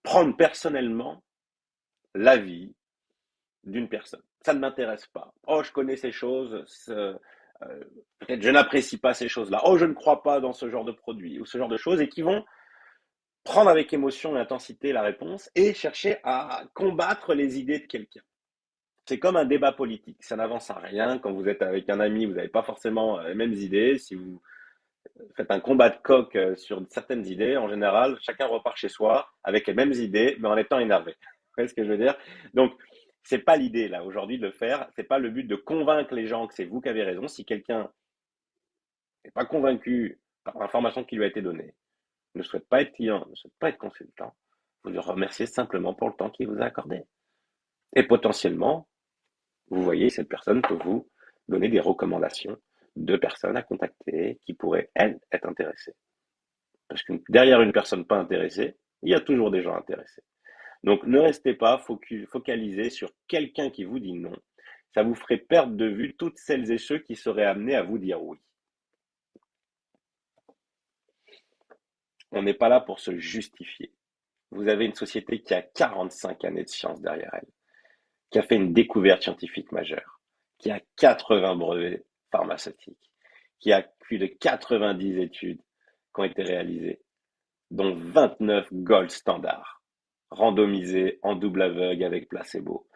prendre personnellement l'avis d'une personne. Ça ne m'intéresse pas. Oh, je connais ces choses. Peut-être je n'apprécie pas ces choses-là. Oh, je ne crois pas dans ce genre de produit ou ce genre de choses et qui vont prendre avec émotion et intensité la réponse et chercher à combattre les idées de quelqu'un. C'est comme un débat politique. Ça n'avance à rien. Quand vous êtes avec un ami, vous n'avez pas forcément les mêmes idées. Si vous faites un combat de coq sur certaines idées, en général, chacun repart chez soi avec les mêmes idées, mais en étant énervé. Vous voyez ce que je veux dire? Donc, c'est pas l'idée là aujourd'hui de le faire. C'est pas le but de convaincre les gens que c'est vous qui avez raison. Si quelqu'un n'est pas convaincu par l'information qui lui a été donnée, ne souhaite pas être client, ne souhaite pas être consultant, vous le remerciez simplement pour le temps qu'il vous a accordé. Et potentiellement, vous voyez, cette personne peut vous donner des recommandations de personnes à contacter qui pourraient, elles, être intéressées. Parce que derrière une personne pas intéressée, il y a toujours des gens intéressés. Donc ne restez pas focalisé sur quelqu'un qui vous dit non. Ça vous ferait perdre de vue toutes celles et ceux qui seraient amenés à vous dire oui. On n'est pas là pour se justifier. Vous avez une société qui a 45 années de science derrière elle, qui a fait une découverte scientifique majeure, qui a 80 brevets pharmaceutiques, qui a plus de 90 études qui ont été réalisées, dont 29 gold standards, randomisés en double aveugle avec placebo.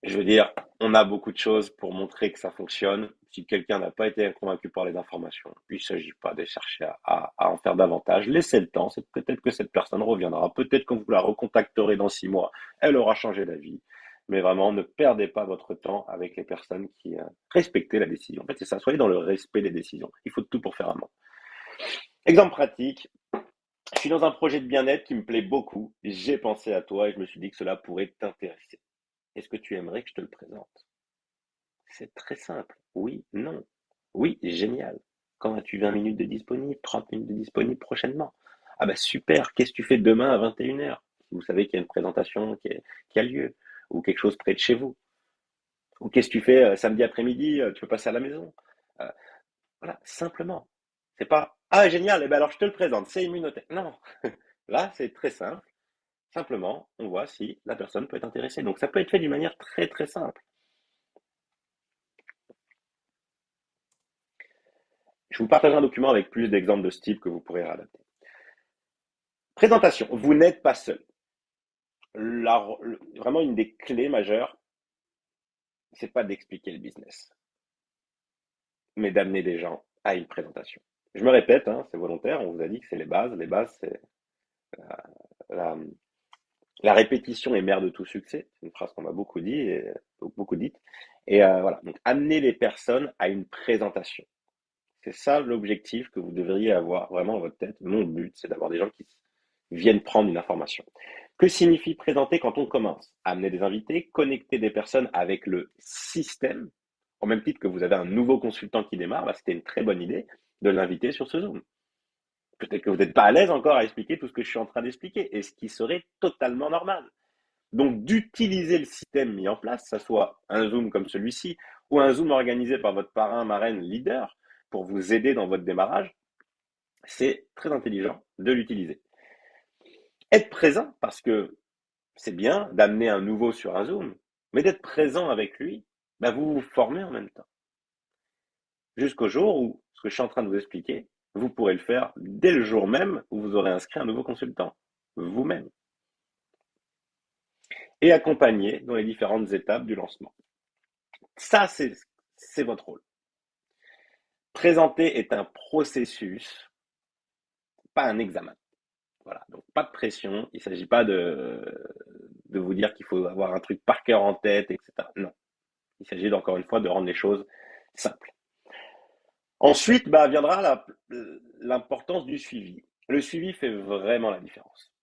Je veux dire, on a beaucoup de choses pour montrer que ça fonctionne. Si quelqu'un n'a pas été convaincu par les informations, il ne s'agit pas de chercher à en faire davantage. Laissez le temps. C'est peut-être que cette personne reviendra. Peut-être quand vous la recontacterez dans 6 mois, elle aura changé d'avis. Mais vraiment, ne perdez pas votre temps avec les personnes qui respectent la décision. En fait, c'est ça. Soyez dans le respect des décisions. Il faut tout pour faire un monde. Exemple pratique. Je suis dans un projet de bien-être qui me plaît beaucoup. J'ai pensé à toi et je me suis dit que cela pourrait t'intéresser. Est-ce que tu aimerais que je te le présente? C'est très simple. Oui, non. Oui, génial. Quand as-tu 20 minutes de disponible, 30 minutes de disponible prochainement? Ah bah super, qu'est-ce que tu fais demain à 21 heures? Si vous savez qu'il y a une présentation qui a lieu, ou quelque chose près de chez vous. Ou qu'est-ce que tu fais samedi après-midi, tu peux passer à la maison. Euh, voilà, simplement. C'est pas, ah génial, eh ben alors je te le présente, c'est Immunotech. Non, là c'est très simple. Simplement, on voit si la personne peut être intéressée. Donc ça peut être fait d'une manière très très simple. Je vous partage un document avec plus d'exemples de ce type que vous pourrez adapter. Présentation. Vous n'êtes pas seul. Vraiment une des clés majeures, c'est pas d'expliquer le business, mais d'amener des gens à une présentation. Je me répète, hein, c'est volontaire, on vous a dit que c'est les bases. Les bases, c'est la, la répétition est mère de tout succès. C'est une phrase qu'on m'a beaucoup dit et beaucoup dite. Et voilà. Donc, amener les personnes à une présentation. C'est ça l'objectif que vous devriez avoir vraiment dans votre tête. Mon but, c'est d'avoir des gens qui viennent prendre une information. Que signifie présenter quand on commence? Amener des invités, connecter des personnes avec le système. Au même titre que vous avez un nouveau consultant qui démarre, bah, c'était une très bonne idée de l'inviter sur ce Zoom. Peut-être que vous n'êtes pas à l'aise encore à expliquer tout ce que je suis en train d'expliquer, et ce qui serait totalement normal. Donc d'utiliser le système mis en place, que ce soit un Zoom comme celui-ci, ou un Zoom organisé par votre parrain, marraine, leader, pour vous aider dans votre démarrage, c'est très intelligent de l'utiliser. Être présent, parce que c'est bien d'amener un nouveau sur un Zoom, mais d'être présent avec lui, bah vous vous formez en même temps. Jusqu'au jour où, ce que je suis en train de vous expliquer, vous pourrez le faire dès le jour même où vous aurez inscrit un nouveau consultant, vous-même, et accompagner dans les différentes étapes du lancement. Ça, c'est votre rôle. Présenter est un processus, pas un examen. Voilà, donc pas de pression, il ne s'agit pas de vous dire qu'il faut avoir un truc par cœur en tête, etc. Non, il s'agit encore une fois de rendre les choses simples. Ensuite, bah, viendra l'importance du suivi. Le suivi fait vraiment la différence.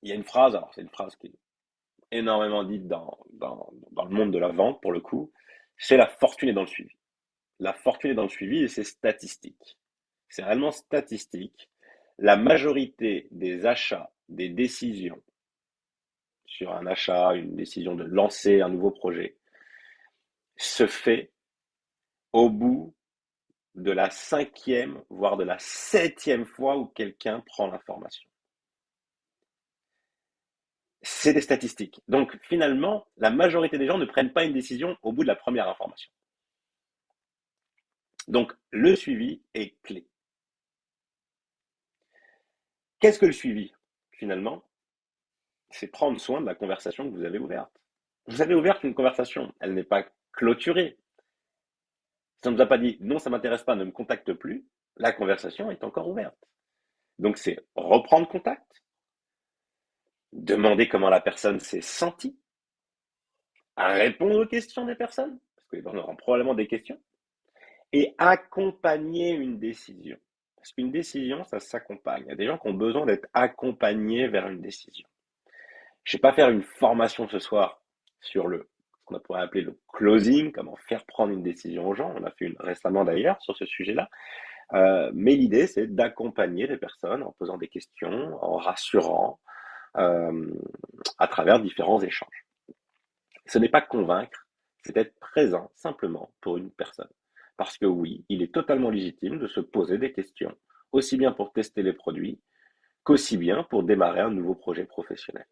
Il y a une phrase, alors c'est une phrase qui est énormément dite dans le monde de la vente pour le coup, c'est la fortune est dans le suivi. La fortune est dans le suivi et c'est statistique. C'est réellement statistique. La majorité des achats, des décisions sur un achat, une décision de lancer un nouveau projet, se fait au bout de la cinquième, voire de la septième fois où quelqu'un prend l'information. C'est des statistiques. Donc finalement, la majorité des gens ne prennent pas une décision au bout de la première information. Donc le suivi est clé. Qu'est-ce que le suivi finalement? C'est prendre soin de la conversation que vous avez ouverte. Vous avez ouvert une conversation, elle n'est pas clôturée. Si on ne nous a pas dit non, ça ne m'intéresse pas, ne me contacte plus, la conversation est encore ouverte. Donc c'est reprendre contact, demander comment la personne s'est sentie, répondre aux questions des personnes, parce qu'ils en auront probablement des questions, et accompagner une décision. Parce qu'une décision, ça s'accompagne. Il y a des gens qui ont besoin d'être accompagnés vers une décision. Je ne vais pas faire une formation ce soir sur ce qu'on pourrait appeler le closing, comment faire prendre une décision aux gens. On a fait une récemment d'ailleurs sur ce sujet-là. Mais l'idée, c'est d'accompagner les personnes en posant des questions, en rassurant, euh, à travers différents échanges. Ce n'est pas convaincre, c'est être présent simplement pour une personne. Parce que oui, il est totalement légitime de se poser des questions, aussi bien pour tester les produits qu'aussi bien pour démarrer un nouveau projet professionnel.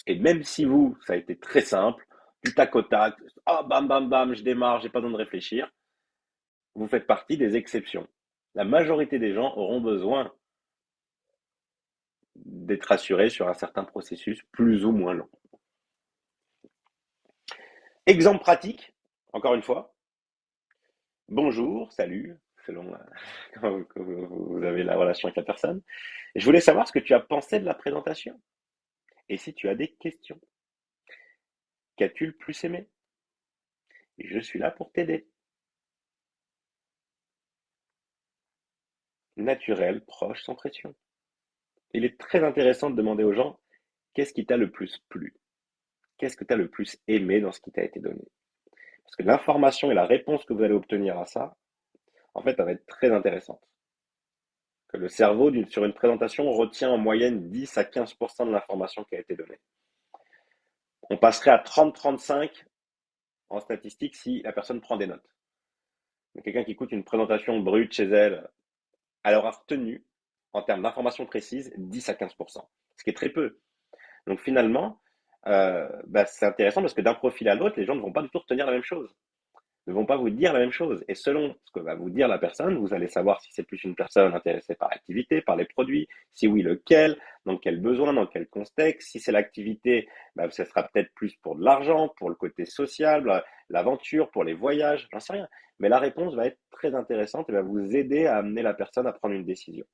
Et même si vous, ça a été très simple, du tac au tac, ah bam bam bam, je démarre, j'ai pas besoin de réfléchir, vous faites partie des exceptions. La majorité des gens auront besoin d'être rassurés sur un certain processus plus ou moins long. Exemple pratique, encore une fois, bonjour, salut, selon comment vous avez la relation avec la personne. Je voulais savoir ce que tu as pensé de la présentation et si tu as des questions. Qu'as-tu le plus aimé? Et je suis là pour t'aider. Naturel, proche, sans pression. Il est très intéressant de demander aux gens qu'est-ce qui t'a le plus plu? Qu'est-ce que tu as le plus aimé dans ce qui t'a été donné? Parce que l'information et la réponse que vous allez obtenir à ça, en fait, elle va être très intéressante. que le cerveau, sur une présentation, retient en moyenne 10 à 15% de l'information qui a été donnée. On passerait à 30-35 en statistique si la personne prend des notes. Mais quelqu'un qui écoute une présentation brute chez elle, elle aura retenu, en termes d'informations précises, 10 à 15%, ce qui est très peu. Donc finalement, c'est intéressant parce que d'un profil à l'autre, les gens ne vont pas du tout retenir la même chose, ne vont pas vous dire la même chose. Et selon ce que va vous dire la personne, vous allez savoir si c'est plus une personne intéressée par l'activité, par les produits, si oui, lequel, dans quel besoin, dans quel contexte. Si c'est l'activité, ce sera peut-être plus pour de l'argent, pour le côté social, l'aventure, pour les voyages, j'en sais rien. Mais la réponse va être très intéressante et va vous aider à amener la personne à prendre une décision.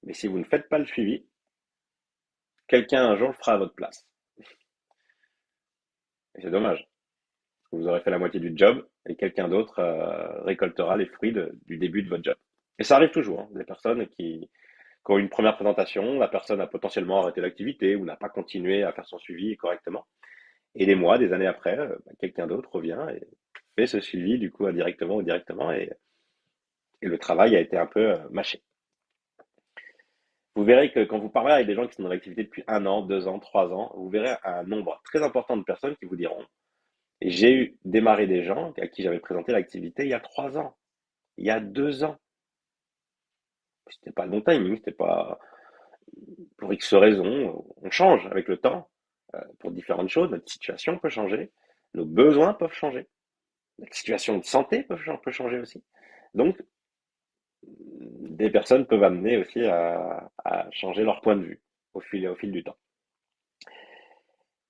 Mais si vous ne faites pas le suivi, quelqu'un un jour le fera à votre place. Et c'est dommage. Vous aurez fait la moitié du job et quelqu'un d'autre récoltera les fruits du début de votre job. Et ça arrive toujours, hein, des personnes qui ont une première présentation, la personne a potentiellement arrêté l'activité ou n'a pas continué à faire son suivi correctement. Et des mois, des années après, quelqu'un d'autre revient et fait ce suivi du coup indirectement ou directement et le travail a été un peu mâché. Vous verrez que quand vous parlez avec des gens qui sont dans l'activité depuis 1 an, 2 ans, 3 ans, vous verrez un nombre très important de personnes qui vous diront et j'ai eu démarré des gens à qui j'avais présenté l'activité il y a 3 ans, il y a 2 ans. C'était pas le bon timing, c'était pas pour X raisons. On change avec le temps pour différentes choses. Notre situation peut changer, nos besoins peuvent changer, notre situation de santé peut changer aussi. Donc, des personnes peuvent amener aussi à changer leur point de vue au fil du temps.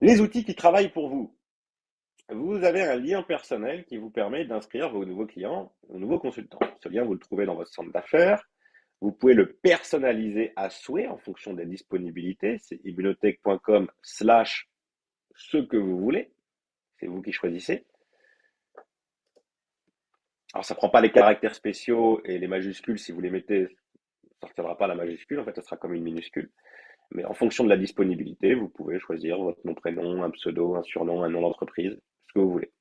Les outils qui travaillent pour vous. Vous avez un lien personnel qui vous permet d'inscrire vos nouveaux clients, vos nouveaux consultants. Ce lien, vous le trouvez dans votre centre d'affaires. Vous pouvez le personnaliser à souhait en fonction des disponibilités. C'est immunotech.com/ce que vous voulez. C'est vous qui choisissez. Alors, ça ne prend pas les caractères spéciaux et les majuscules. Si vous les mettez, ça ne retiendra pas la majuscule. En fait, ça sera comme une minuscule. Mais en fonction de la disponibilité, vous pouvez choisir votre nom, prénom, un pseudo, un surnom, un nom d'entreprise, ce que vous voulez.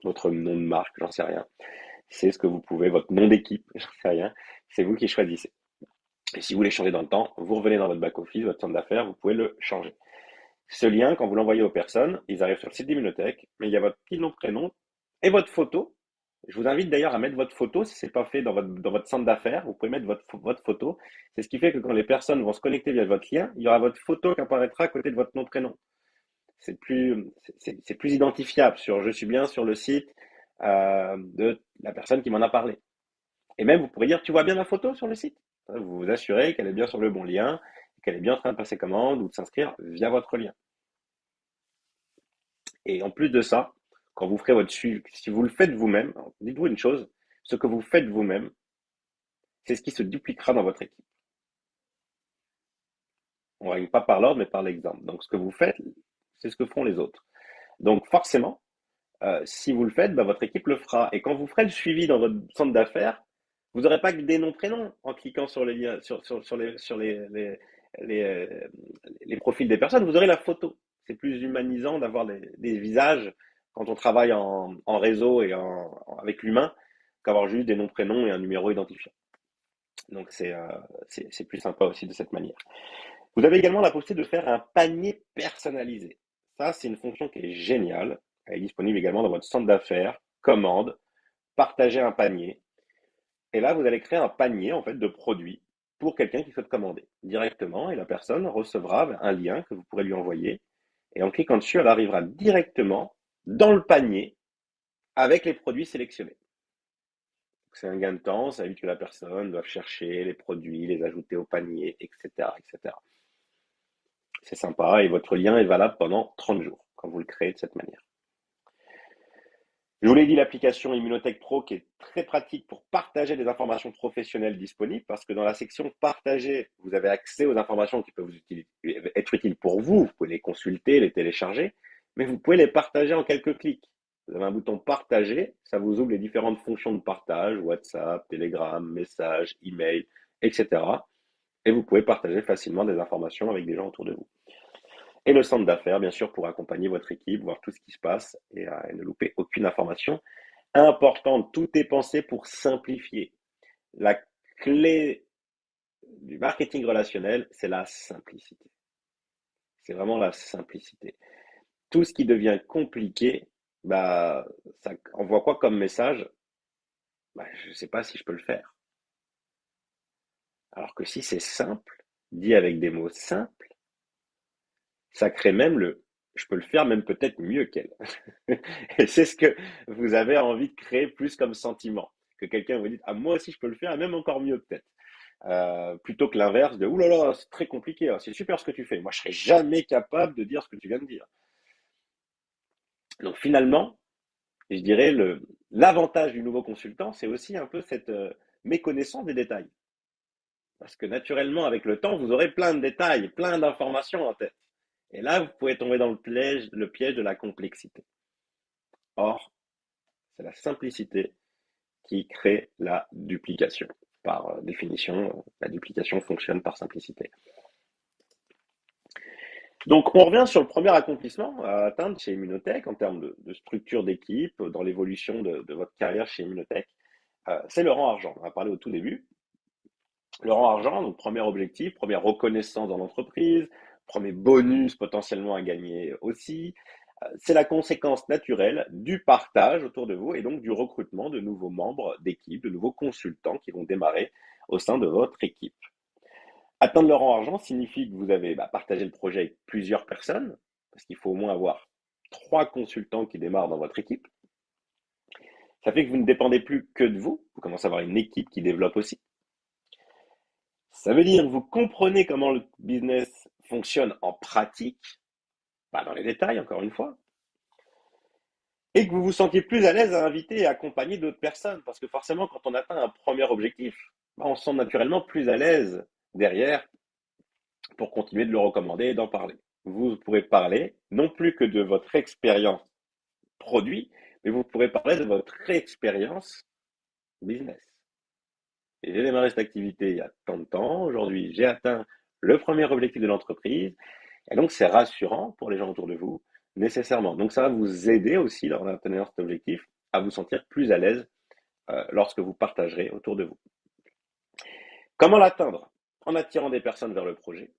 Votre nom de marque, j'en sais rien. C'est ce que vous pouvez, votre nom d'équipe, j'en sais rien. C'est vous qui choisissez. Et si vous voulez changer dans le temps, vous revenez dans votre back-office, votre centre d'affaires, vous pouvez le changer. Ce lien, quand vous l'envoyez aux personnes, ils arrivent sur le site d'Immunotech, mais il y a votre petit nom, prénom et votre photo. Je vous invite d'ailleurs à mettre votre photo si ce n'est pas fait dans votre centre d'affaires. Vous pouvez mettre votre photo. C'est ce qui fait que quand les personnes vont se connecter via votre lien, il y aura votre photo qui apparaîtra à côté de votre nom, prénom. C'est plus identifiable je suis bien sur le site de la personne qui m'en a parlé. Et même, vous pourrez dire, tu vois bien ma photo sur le site? Vous vous assurez qu'elle est bien sur le bon lien, qu'elle est bien en train de passer commande ou de s'inscrire via votre lien. Et en plus de ça, quand vous ferez votre suivi, si vous le faites vous-même, dites-vous une chose, ce que vous faites vous-même, c'est ce qui se dupliquera dans votre équipe. On ne règle pas par l'ordre, mais par l'exemple. Donc, ce que vous faites, c'est ce que feront les autres. Donc, forcément, si vous le faites, votre équipe le fera. Et quand vous ferez le suivi dans votre centre d'affaires, vous n'aurez pas que des noms prénoms en cliquant sur les liens, les profils des personnes, vous aurez la photo. C'est plus humanisant d'avoir des visages quand on travaille en réseau et avec l'humain qu'avoir juste des noms prénoms et un numéro identifiant. Donc c'est plus sympa aussi de cette manière. Vous avez également la possibilité de faire un panier personnalisé. Ça, c'est une fonction qui est géniale. Elle est disponible également dans votre centre d'affaires, commande, partager un panier. Et là, vous allez créer un panier en fait de produits pour quelqu'un qui souhaite commander directement et la personne recevra un lien que vous pourrez lui envoyer. Et en cliquant dessus, elle arrivera directement dans le panier avec les produits sélectionnés. C'est un gain de temps, ça évite que la personne doive chercher les produits, les ajouter au panier, etc., etc. C'est sympa et votre lien est valable pendant 30 jours quand vous le créez de cette manière. Je vous l'ai dit, l'application Immunotech Pro qui est très pratique pour partager des informations professionnelles disponibles parce que dans la section partager, vous avez accès aux informations qui peuvent être utiles pour vous. Vous pouvez les consulter, les télécharger, mais vous pouvez les partager en quelques clics. Vous avez un bouton partager, ça vous ouvre les différentes fonctions de partage, WhatsApp, Telegram, messages, email, etc. Et vous pouvez partager facilement des informations avec des gens autour de vous. Et le centre d'affaires, bien sûr, pour accompagner votre équipe, voir tout ce qui se passe et ne louper aucune information Important, tout est pensé pour simplifier. La clé du marketing relationnel, c'est la simplicité. C'est vraiment la simplicité. Tout ce qui devient compliqué, bah, ça envoie quoi comme message? Bah, je ne sais pas si je peux le faire. Alors que si c'est simple, dit avec des mots simples, ça crée même le je peux le faire même peut-être mieux qu'elle. Et c'est ce que vous avez envie de créer plus comme sentiment. Que quelqu'un vous dise, ah, moi aussi je peux le faire, et même encore mieux peut-être. Plutôt que l'inverse de, ouh là là, c'est très compliqué, hein, c'est super ce que tu fais. Moi, je serais jamais capable de dire ce que tu viens de dire. Donc finalement, je dirais l'avantage du nouveau consultant, c'est aussi un peu cette méconnaissance des détails. Parce que naturellement, avec le temps, vous aurez plein de détails, plein d'informations en tête. Et là, vous pouvez tomber dans le piège de la complexité. Or, c'est la simplicité qui crée la duplication. Par définition, la duplication fonctionne par simplicité. Donc, on revient sur le premier accomplissement à atteindre chez Immunotech en termes de structure d'équipe, dans l'évolution de votre carrière chez Immunotech. C'est le rang argent. On a parlé au tout début. Le rang argent, donc premier objectif, première reconnaissance dans l'entreprise, premier bonus potentiellement à gagner aussi. C'est la conséquence naturelle du partage autour de vous et donc du recrutement de nouveaux membres d'équipe, de nouveaux consultants qui vont démarrer au sein de votre équipe. Atteindre le rang argent signifie que vous avez partagé le projet avec plusieurs personnes, parce qu'il faut au moins avoir 3 consultants qui démarrent dans votre équipe. Ça fait que vous ne dépendez plus que de vous, vous commencez à avoir une équipe qui développe aussi. Ça veut dire que vous comprenez comment le business fonctionne en pratique, pas dans les détails encore une fois, et que vous vous sentiez plus à l'aise à inviter et accompagner d'autres personnes, parce que forcément quand on atteint un premier objectif, on se sent naturellement plus à l'aise derrière pour continuer de le recommander et d'en parler. Vous pourrez parler non plus que de votre expérience produit, mais vous pourrez parler de votre expérience business. Et j'ai démarré cette activité il y a tant de temps. Aujourd'hui, j'ai atteint le premier objectif de l'entreprise. Et donc, c'est rassurant pour les gens autour de vous, nécessairement. Donc, ça va vous aider aussi, lors d'atteindre cet objectif, à vous sentir plus à l'aise lorsque vous partagerez autour de vous. Comment l'atteindre? En attirant des personnes vers le projet,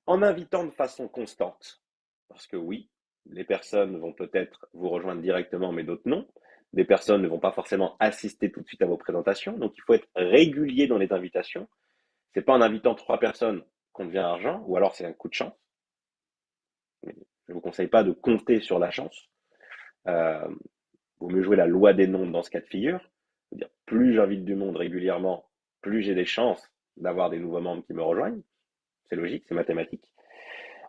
en invitant de façon constante. Parce que oui, les personnes vont peut-être vous rejoindre directement, mais d'autres non. Des personnes ne vont pas forcément assister tout de suite à vos présentations. Donc, il faut être régulier dans les invitations. C'est pas en invitant 3 personnes qu'on devient argent, ou alors c'est un coup de chance. Mais je ne vous conseille pas de compter sur la chance. Euh, Vaut mieux jouer la loi des nombres dans ce cas de figure. C'est-à-dire, plus j'invite du monde régulièrement, plus j'ai des chances d'avoir des nouveaux membres qui me rejoignent. C'est logique, c'est mathématique.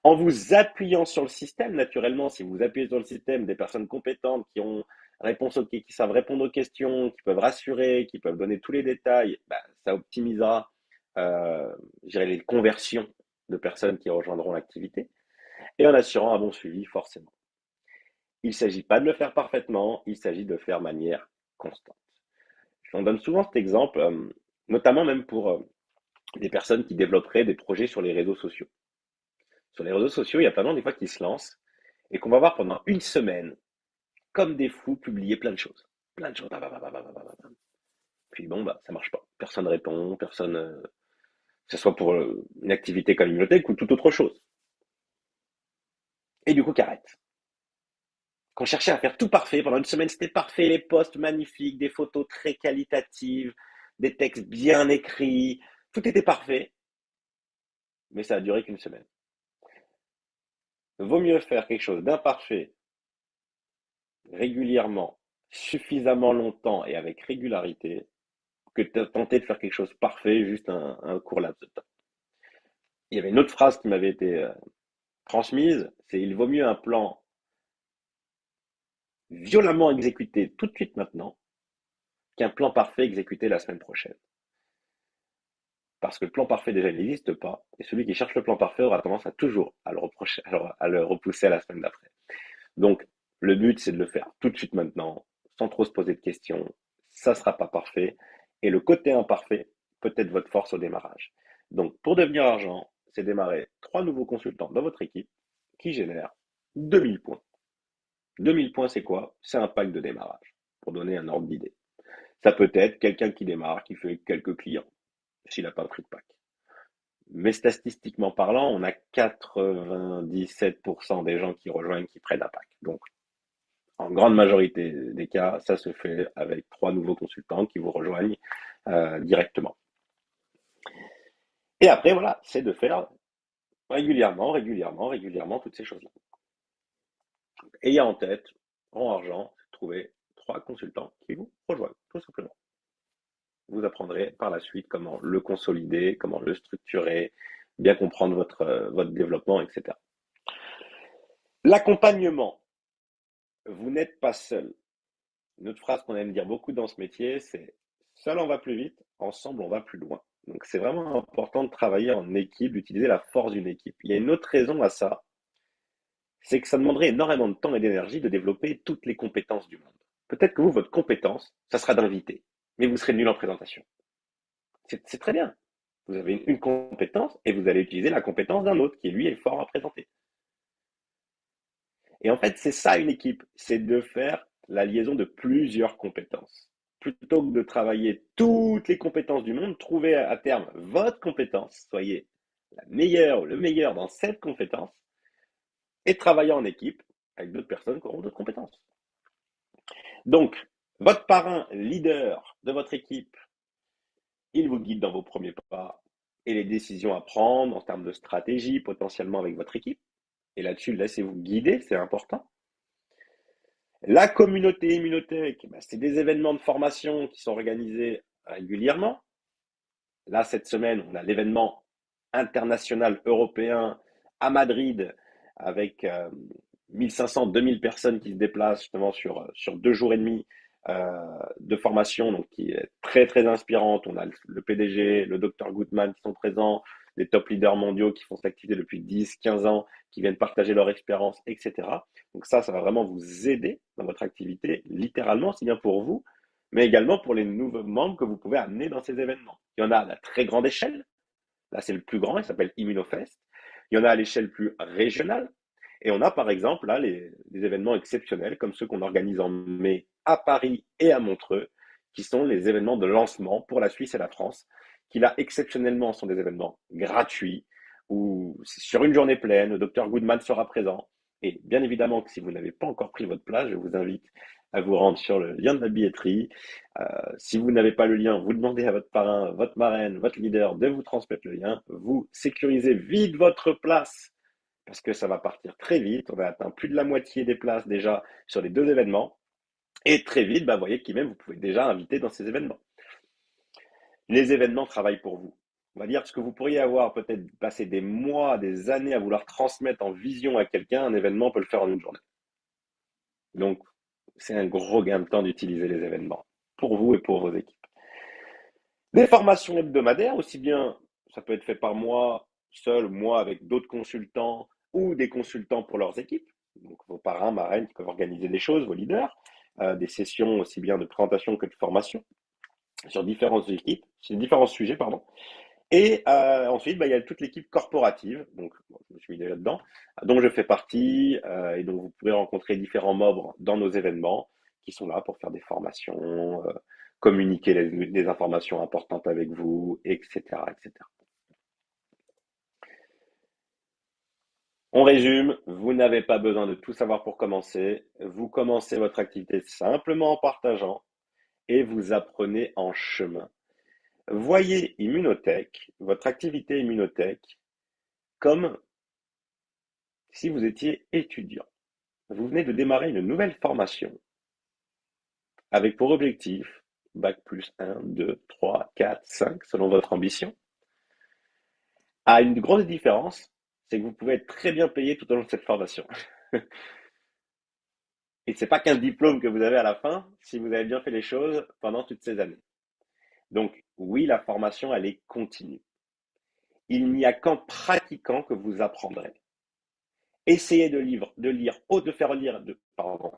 En vous appuyant sur le système, naturellement, si vous appuyez sur le système, des personnes compétentes qui ont qui savent répondre aux questions, qui peuvent rassurer, qui peuvent donner tous les détails, ça optimisera les conversions de personnes qui rejoindront l'activité et en assurant un bon suivi, forcément. Il ne s'agit pas de le faire parfaitement, il s'agit de le faire de manière constante. On donne souvent cet exemple, notamment même pour des personnes qui développeraient des projets sur les réseaux sociaux. Sur les réseaux sociaux, il y a plein de gens des fois qui se lancent et qu'on va voir pendant une semaine, comme des fous, publier plein de choses. Plein de choses. Puis bon, ça marche pas. Personne répond, personne, que ce soit pour une activité comme une bibliothèque ou toute autre chose. Et du coup, qu'arrête. Qu'on cherchait à faire tout parfait, pendant une semaine, c'était parfait, les posts magnifiques, des photos très qualitatives, des textes bien écrits, tout était parfait, mais ça a duré qu'une semaine. Vaut mieux faire quelque chose d'imparfait régulièrement, suffisamment longtemps et avec régularité, que de tenter de faire quelque chose de parfait juste un court laps de temps. Il y avait une autre phrase qui m'avait été transmise, c'est il vaut mieux un plan violemment exécuté tout de suite maintenant qu'un plan parfait exécuté la semaine prochaine. Parce que le plan parfait déjà il n'existe pas, et celui qui cherche le plan parfait aura tendance à toujours à le reprocher, à le repousser à la semaine d'après. Donc le but c'est de le faire tout de suite maintenant, sans trop se poser de questions. Ça sera pas parfait, et le côté imparfait peut être votre force au démarrage. Donc pour devenir argent, c'est démarrer 3 nouveaux consultants dans votre équipe qui génèrent 2000 points. 2000 points, c'est quoi? C'est un pack de démarrage, pour donner un ordre d'idée. Ça peut être quelqu'un qui démarre, qui fait quelques clients, s'il n'a pas pris de pack. Mais statistiquement parlant, on a 97% des gens qui rejoignent qui prennent un pack. Donc, en grande majorité des cas, ça se fait avec 3 nouveaux consultants qui vous rejoignent directement. Et après, voilà, c'est de faire régulièrement, régulièrement, régulièrement toutes ces choses-là. Ayez en tête, en argent, trouver 3 consultants qui vous rejoignent, tout simplement. Vous apprendrez par la suite comment le consolider, comment le structurer, bien comprendre votre développement, etc. L'accompagnement. Vous n'êtes pas seul. Une autre phrase qu'on aime dire beaucoup dans ce métier, c'est seul on va plus vite, ensemble on va plus loin. Donc c'est vraiment important de travailler en équipe, d'utiliser la force d'une équipe. Il y a une autre raison à ça, c'est que ça demanderait énormément de temps et d'énergie de développer toutes les compétences du monde. Peut-être que vous, votre compétence, ça sera d'inviter, mais vous serez nul en présentation. C'est très bien. Vous avez une compétence et vous allez utiliser la compétence d'un autre qui, lui, est fort à présenter. Et en fait, c'est ça une équipe, c'est de faire la liaison de plusieurs compétences. Plutôt que de travailler toutes les compétences du monde, trouvez à terme votre compétence, soyez la meilleure ou le meilleur dans cette compétence et travaillez en équipe avec d'autres personnes qui auront d'autres compétences. Donc, votre parrain, leader de votre équipe, il vous guide dans vos premiers pas et les décisions à prendre en termes de stratégie potentiellement avec votre équipe. Et là-dessus, laissez-vous guider, c'est important. La communauté Immunotech, c'est des événements de formation qui sont organisés régulièrement. Là, cette semaine, on a l'événement international européen à Madrid avec 1500, 2000 personnes qui se déplacent justement sur 2 jours et demi de formation, donc qui est très très inspirante. On a le PDG, le docteur Goodman qui sont présents, des top leaders mondiaux qui font cette activité depuis 10, 15 ans, qui viennent partager leur expérience, etc. Donc ça va vraiment vous aider dans votre activité, littéralement, aussi bien pour vous, mais également pour les nouveaux membres que vous pouvez amener dans ces événements. Il y en a à la très grande échelle, là c'est le plus grand, il s'appelle Immunofest. Il y en a à l'échelle plus régionale, et on a par exemple là les événements exceptionnels comme ceux qu'on organise en mai à Paris et à Montreux, qui sont les événements de lancement pour la Suisse et la France, qui là exceptionnellement sont des événements gratuits, où sur une journée pleine, le docteur Goodman sera présent. Et bien évidemment que si vous n'avez pas encore pris votre place, je vous invite à vous rendre sur le lien de la billetterie. Si vous n'avez pas le lien, vous demandez à votre parrain, votre marraine, votre leader de vous transmettre le lien. Vous sécurisez vite votre place parce que ça va partir très vite. On a atteint plus de la moitié des places déjà sur les 2 événements. Et très vite, vous voyez qui même vous pouvez déjà inviter dans ces événements. Les événements travaillent pour vous. On va dire ce que vous pourriez avoir peut-être passé des mois, des années à vouloir transmettre en vision à quelqu'un, un événement peut le faire en une journée. Donc, c'est un gros gain de temps d'utiliser les événements pour vous et pour vos équipes. Des formations hebdomadaires, aussi bien ça peut être fait par moi, seul, moi avec d'autres consultants ou des consultants pour leurs équipes. Donc vos parrains, marraines qui peuvent organiser des choses, vos leaders, des sessions aussi bien de présentation que de formation sur différentes équipes, sur différents sujets, pardon. Et ensuite, il y a toute l'équipe corporative, donc je me suis mis déjà dedans, dont je fais partie et dont vous pourrez rencontrer différents membres dans nos événements qui sont là pour faire des formations, communiquer les informations importantes avec vous, etc., etc. On résume, vous n'avez pas besoin de tout savoir pour commencer. Vous commencez votre activité simplement en partageant et vous apprenez en chemin. Voyez Immunotech, votre activité Immunotech, comme si vous étiez étudiant. Vous venez de démarrer une nouvelle formation avec pour objectif bac plus 1, 2, 3, 4, 5 selon votre ambition. À une grosse différence, c'est que vous pouvez être très bien payé tout au long de cette formation. Et c'est pas qu'un diplôme que vous avez à la fin si vous avez bien fait les choses pendant toutes ces années. Donc oui, la formation, elle est continue. Il n'y a qu'en pratiquant que vous apprendrez. Essayez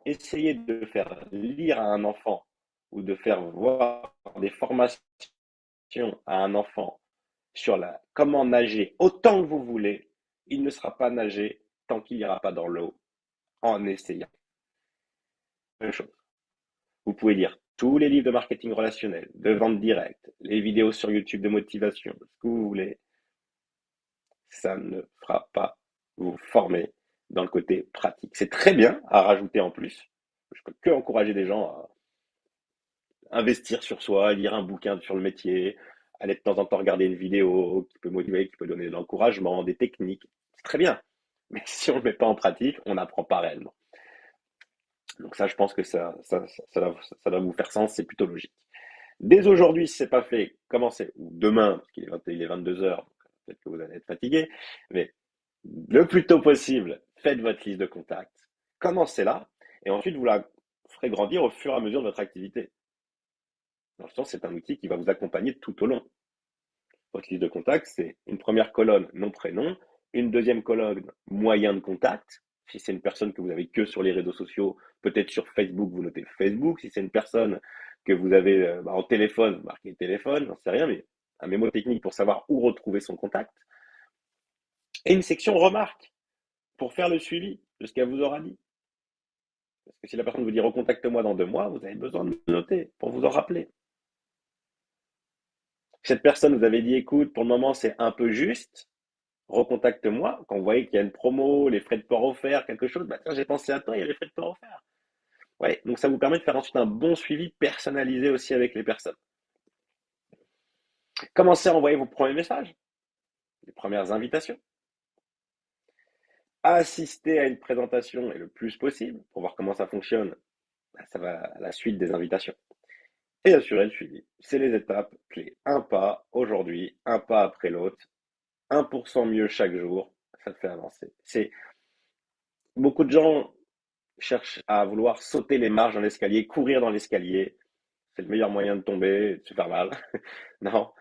essayez de faire lire à un enfant ou de faire voir des formations à un enfant sur comment nager autant que vous voulez, il ne sera pas nager tant qu'il n'ira pas dans l'eau en essayant. même chose. Vous pouvez lire tous les livres de marketing relationnel, de vente directe, les vidéos sur YouTube de motivation, ce que vous voulez. Ça ne fera pas vous former dans le côté pratique. C'est très bien à rajouter en plus. Je peux que encourager des gens à investir sur soi, lire un bouquin sur le métier, aller de temps en temps regarder une vidéo qui peut motiver, qui peut donner de l'encouragement, des techniques. C'est très bien. Mais si on ne le met pas en pratique, on n'apprend pas réellement. Donc ça, je pense que ça doit vous faire sens, c'est plutôt logique. Dès aujourd'hui, si ce n'est pas fait, commencez. Ou demain, parce qu'il est 22 heures, peut-être que vous allez être fatigué, mais le plus tôt possible, faites votre liste de contacts. Commencez là, et ensuite vous la ferez grandir au fur et à mesure de votre activité. Dans le sens, c'est un outil qui va vous accompagner tout au long. Votre liste de contacts, c'est une première colonne nom-prénom, une deuxième colonne moyen de contact. Si c'est une personne que vous avez que sur les réseaux sociaux, peut-être sur Facebook, vous notez Facebook. Si c'est une personne que vous avez en téléphone, vous marquez téléphone, j'en sais rien, mais un mémo technique pour savoir où retrouver son contact. Et une section remarques pour faire le suivi de ce qu'elle vous aura dit. Parce que si la personne vous dit recontacte-moi dans 2 mois, vous avez besoin de noter pour vous en rappeler. Cette personne vous avez dit écoute, pour le moment c'est un peu juste, recontacte-moi. Quand vous voyez qu'il y a une promo, les frais de port offerts, quelque chose, bah tiens, j'ai pensé à toi, il y a les frais de port offerts. Ouais, donc ça vous permet de faire ensuite un bon suivi personnalisé aussi avec les personnes. Commencez à envoyer vos premiers messages, les premières invitations. Assister à une présentation et le plus possible pour voir comment ça fonctionne. Bah, ça va à la suite des invitations. Et assurer le suivi. C'est les étapes clés. Un pas aujourd'hui, un pas après l'autre, 1% mieux chaque jour, ça te fait avancer. Beaucoup de gens cherchent à vouloir sauter les marches dans l'escalier, courir dans l'escalier. C'est le meilleur moyen de tomber et de se faire mal. Non,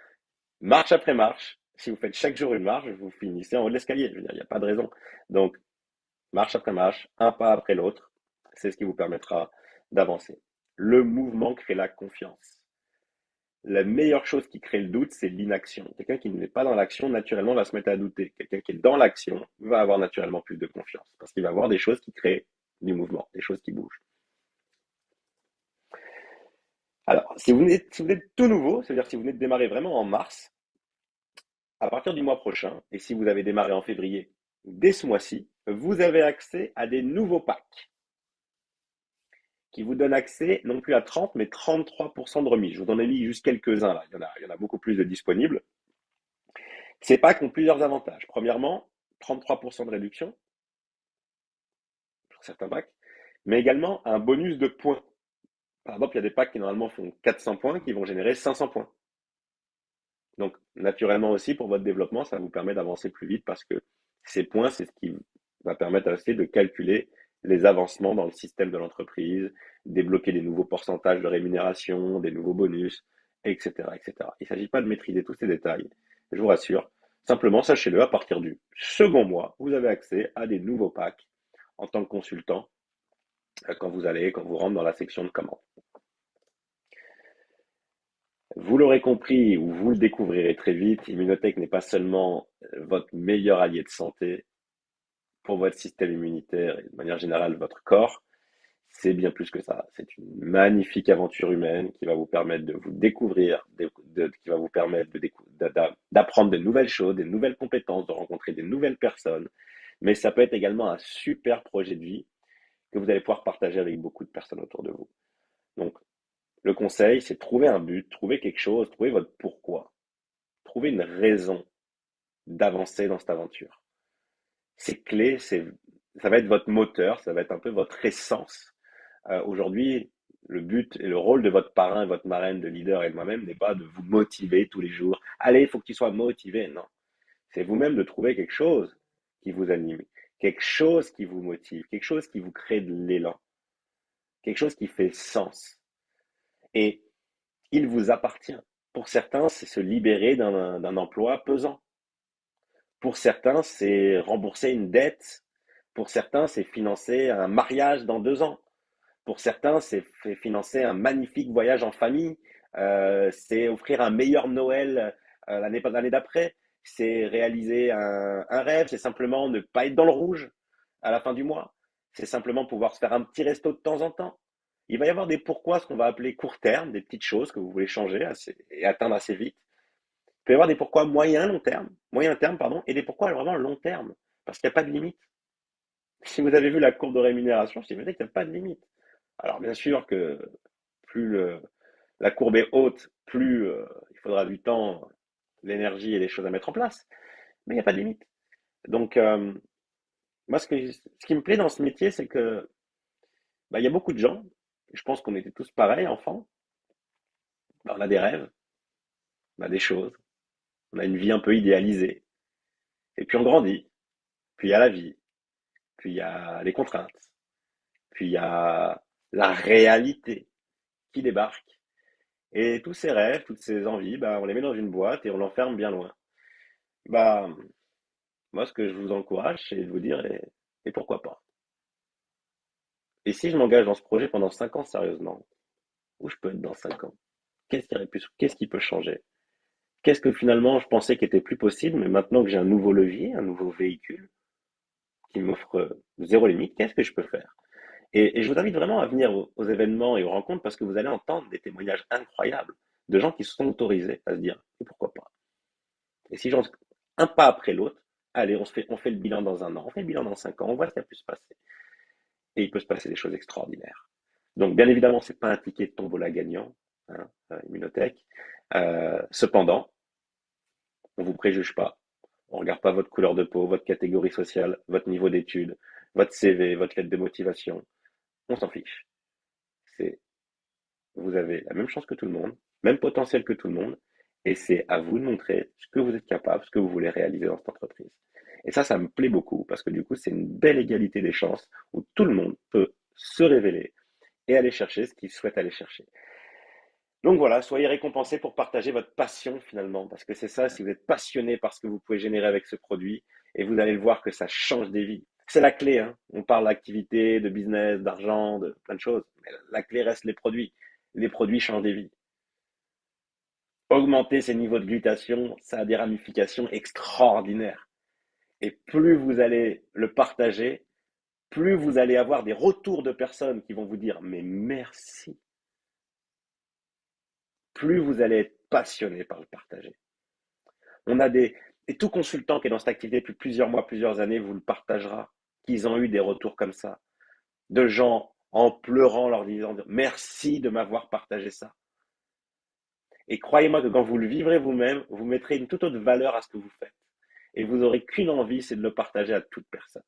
marche après marche. Si vous faites chaque jour une marche, vous finissez en haut de l'escalier. Je veux dire, il n'y a pas de raison. Donc, marche après marche, un pas après l'autre, c'est ce qui vous permettra d'avancer. Le mouvement crée la confiance. La meilleure chose qui crée le doute, c'est l'inaction. Quelqu'un qui n'est pas dans l'action, naturellement, va se mettre à douter. Quelqu'un qui est dans l'action va avoir naturellement plus de confiance parce qu'il va avoir des choses qui créent du mouvement, des choses qui bougent. Alors, si vous êtes tout nouveau, c'est-à-dire si vous venez de démarrer vraiment en mars, à partir du mois prochain, et si vous avez démarré en février, dès ce mois-ci, vous avez accès à des nouveaux packs qui vous donnent accès non plus à 30, mais 33% de remise. Je vous en ai mis juste quelques-uns là. Il y en a beaucoup plus de disponibles. Ces packs ont plusieurs avantages. Premièrement, 33% de réduction pour certains packs, mais également un bonus de points. Par exemple, il y a des packs qui normalement font 400 points qui vont générer 500 points. Donc, naturellement aussi, pour votre développement, ça vous permet d'avancer plus vite parce que ces points, c'est ce qui va permettre aussi de calculer les avancements dans le système de l'entreprise, débloquer des nouveaux pourcentages de rémunération, des nouveaux bonus, etc., etc. Il ne s'agit pas de maîtriser tous ces détails, je vous rassure. Simplement, sachez-le, à partir du second mois, vous avez accès à des nouveaux packs en tant que consultant quand vous rentrez dans la section de commande. Vous l'aurez compris ou vous le découvrirez très vite, Immunotech n'est pas seulement votre meilleur allié de santé pour votre système immunitaire et de manière générale votre corps, c'est bien plus que ça. C'est une magnifique aventure humaine qui va vous permettre de vous découvrir, qui va vous permettre d'apprendre de nouvelles choses, des nouvelles compétences, de rencontrer des nouvelles personnes. Mais ça peut être également un super projet de vie que vous allez pouvoir partager avec beaucoup de personnes autour de vous. Donc, le conseil, c'est de trouver un but, trouver quelque chose, trouver votre pourquoi, trouver une raison d'avancer dans cette aventure. C'est clé, ça va être votre moteur, ça va être un peu votre essence. Aujourd'hui, le but et le rôle de votre parrain et votre marraine, de leader et de moi-même n'est pas de vous motiver tous les jours. Allez, il faut que tu sois motivé. Non, c'est vous-même de trouver quelque chose qui vous anime, quelque chose qui vous motive, quelque chose qui vous crée de l'élan, quelque chose qui fait sens. Et il vous appartient. Pour certains, c'est se libérer d'un emploi pesant. Pour certains, c'est rembourser une dette. Pour certains, c'est financer un mariage dans 2 ans. Pour certains, c'est financer un magnifique voyage en famille. C'est offrir un meilleur Noël l'année d'après. C'est réaliser un rêve. C'est simplement ne pas être dans le rouge à la fin du mois. C'est simplement pouvoir se faire un petit resto de temps en temps. Il va y avoir des pourquoi, ce qu'on va appeler court terme, des petites choses que vous voulez changer et atteindre assez vite. Il peut y avoir des pourquoi moyen terme, pardon, et des pourquoi vraiment long terme, parce qu'il n'y a pas de limite. Si vous avez vu la courbe de rémunération, c'est vrai qu'il n'y a pas de limite. Alors bien sûr que plus la courbe est haute, plus il faudra du temps, l'énergie et les choses à mettre en place, mais il n'y a pas de limite. Donc moi, ce qui me plaît dans ce métier, c'est que bah, il y a beaucoup de gens, je pense qu'on était tous pareils, enfants, bah, on a des rêves, on a des choses, on a une vie un peu idéalisée, et puis on grandit, puis il y a la vie, puis il y a les contraintes, puis il y a la réalité qui débarque. Et tous ces rêves, toutes ces envies, bah, on les met dans une boîte et on l'enferme bien loin. Bah, moi, ce que je vous encourage, c'est de vous dire, et pourquoi pas? Et si je m'engage dans ce projet pendant 5 ans sérieusement, où je peux être dans 5 ans? Qu'est-ce qui peut changer? Qu'est-ce que finalement je pensais qui était plus possible, mais maintenant que j'ai un nouveau levier, un nouveau véhicule qui m'offre zéro limite, qu'est-ce que je peux faire? Et je vous invite vraiment à venir aux événements et aux rencontres parce que vous allez entendre des témoignages incroyables de gens qui se sont autorisés à se dire, et pourquoi pas? Et si j'en un pas après l'autre, allez, on fait le bilan dans un an, on fait le bilan dans 5 ans, on voit ce qui a pu se passer. Et il peut se passer des choses extraordinaires. Donc, bien évidemment, c'est pas un ticket de tombola gagnant, hein, Immunotech. Cependant, on vous préjuge pas. On regarde pas votre couleur de peau, votre catégorie sociale, votre niveau d'études, votre CV, votre lettre de motivation. On s'en fiche. C'est, vous avez la même chance que tout le monde, même potentiel que tout le monde, et c'est à vous de montrer ce que vous êtes capable, ce que vous voulez réaliser dans cette entreprise. Et ça me plaît beaucoup parce que du coup, c'est une belle égalité des chances où tout le monde peut se révéler et aller chercher ce qu'il souhaite aller chercher. Donc voilà, soyez récompensés pour partager votre passion finalement, parce que c'est ça, si vous êtes passionné par ce que vous pouvez générer avec ce produit, et vous allez le voir que ça change des vies. C'est la clé, hein. On parle d'activité, de business, d'argent, de plein de choses, mais la clé reste les produits. Les produits changent des vies. Augmenter ces niveaux de glutation, ça a des ramifications extraordinaires. Et plus vous allez le partager, plus vous allez avoir des retours de personnes qui vont vous dire mais merci. Plus vous allez être passionné par le partager. On a et tout consultant qui est dans cette activité depuis plusieurs mois, plusieurs années, vous le partagera, qu'ils ont eu des retours comme ça, de gens en pleurant, leur disant merci de m'avoir partagé ça. Et croyez-moi que quand vous le vivrez vous-même, vous mettrez une toute autre valeur à ce que vous faites. Et vous n'aurez qu'une envie, c'est de le partager à toute personne.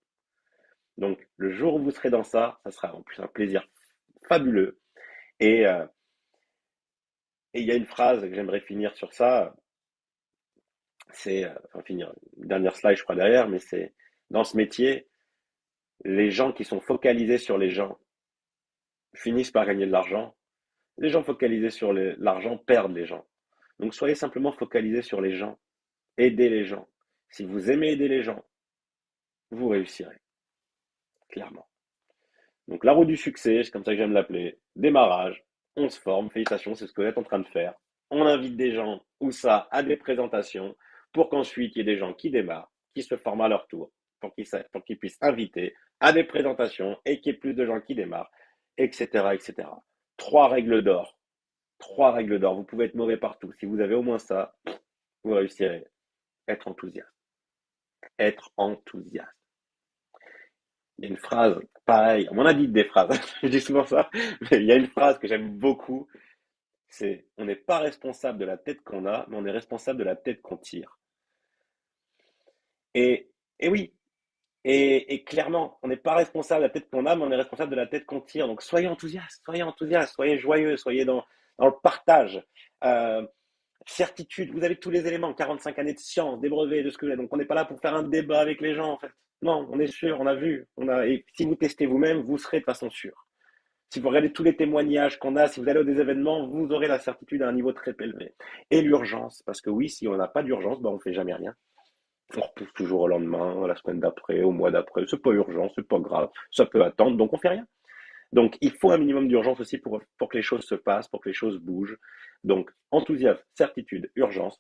Donc, le jour où vous serez dans ça, ça sera en plus un plaisir fabuleux. Et et il y a une phrase que j'aimerais finir sur ça, c'est, enfin finir, une dernière slide je crois derrière, mais c'est dans ce métier, les gens qui sont focalisés sur les gens finissent par gagner de l'argent. Les gens focalisés sur l'argent perdent les gens. Donc soyez simplement focalisés sur les gens. Aidez les gens. Si vous aimez aider les gens, vous réussirez, clairement. Donc la roue du succès, c'est comme ça que j'aime l'appeler. Démarrage, on se forme, félicitations, c'est ce que vous êtes en train de faire. On invite des gens, ou ça, à des présentations, pour qu'ensuite il y ait des gens qui démarrent, qui se forment à leur tour, pour qu'ils puissent inviter à des présentations et qu'il y ait plus de gens qui démarrent, etc., etc. Trois règles d'or. Trois règles d'or. Vous pouvez être mauvais partout. Si vous avez au moins ça, vous réussirez. Être enthousiaste. Être enthousiaste. Il y a une phrase, pareil, on m'en a dit des phrases, je dis souvent ça, mais il y a une phrase que j'aime beaucoup, c'est on n'est pas responsable de la tête qu'on a, mais on est responsable de la tête qu'on tire. Et, et oui, et clairement, on n'est pas responsable de la tête qu'on a, mais on est responsable de la tête qu'on tire. Donc soyez enthousiastes, soyez joyeux, soyez dans le partage. Euh, Certitude, vous avez tous les éléments, 45 années de science, des brevets, de ce que vous donc on n'est pas là pour faire un débat avec les gens en fait. Non, on est sûr, on a vu, et si vous testez vous-même, vous serez de façon sûre. Si vous regardez tous les témoignages qu'on a, si vous allez à des événements, vous aurez la certitude à un niveau très élevé. Et l'urgence, parce que oui, si on n'a pas d'urgence, ben on ne fait jamais rien. On repousse toujours au lendemain, à la semaine d'après, au mois d'après. C'est pas urgent, c'est pas grave, ça peut attendre, donc on fait rien. Donc il faut un minimum d'urgence aussi pour que les choses se passent, pour que les choses bougent. Donc enthousiasme, certitude, urgence,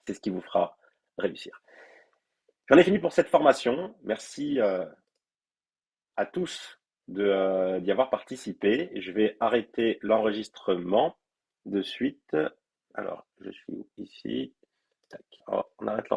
c'est ce qui vous fera réussir. J'en ai fini pour cette formation. Merci à tous d'y avoir participé. Je vais arrêter l'enregistrement de suite. Alors, je suis où? Ici. Tac. Oh, on arrête l'enregistrement.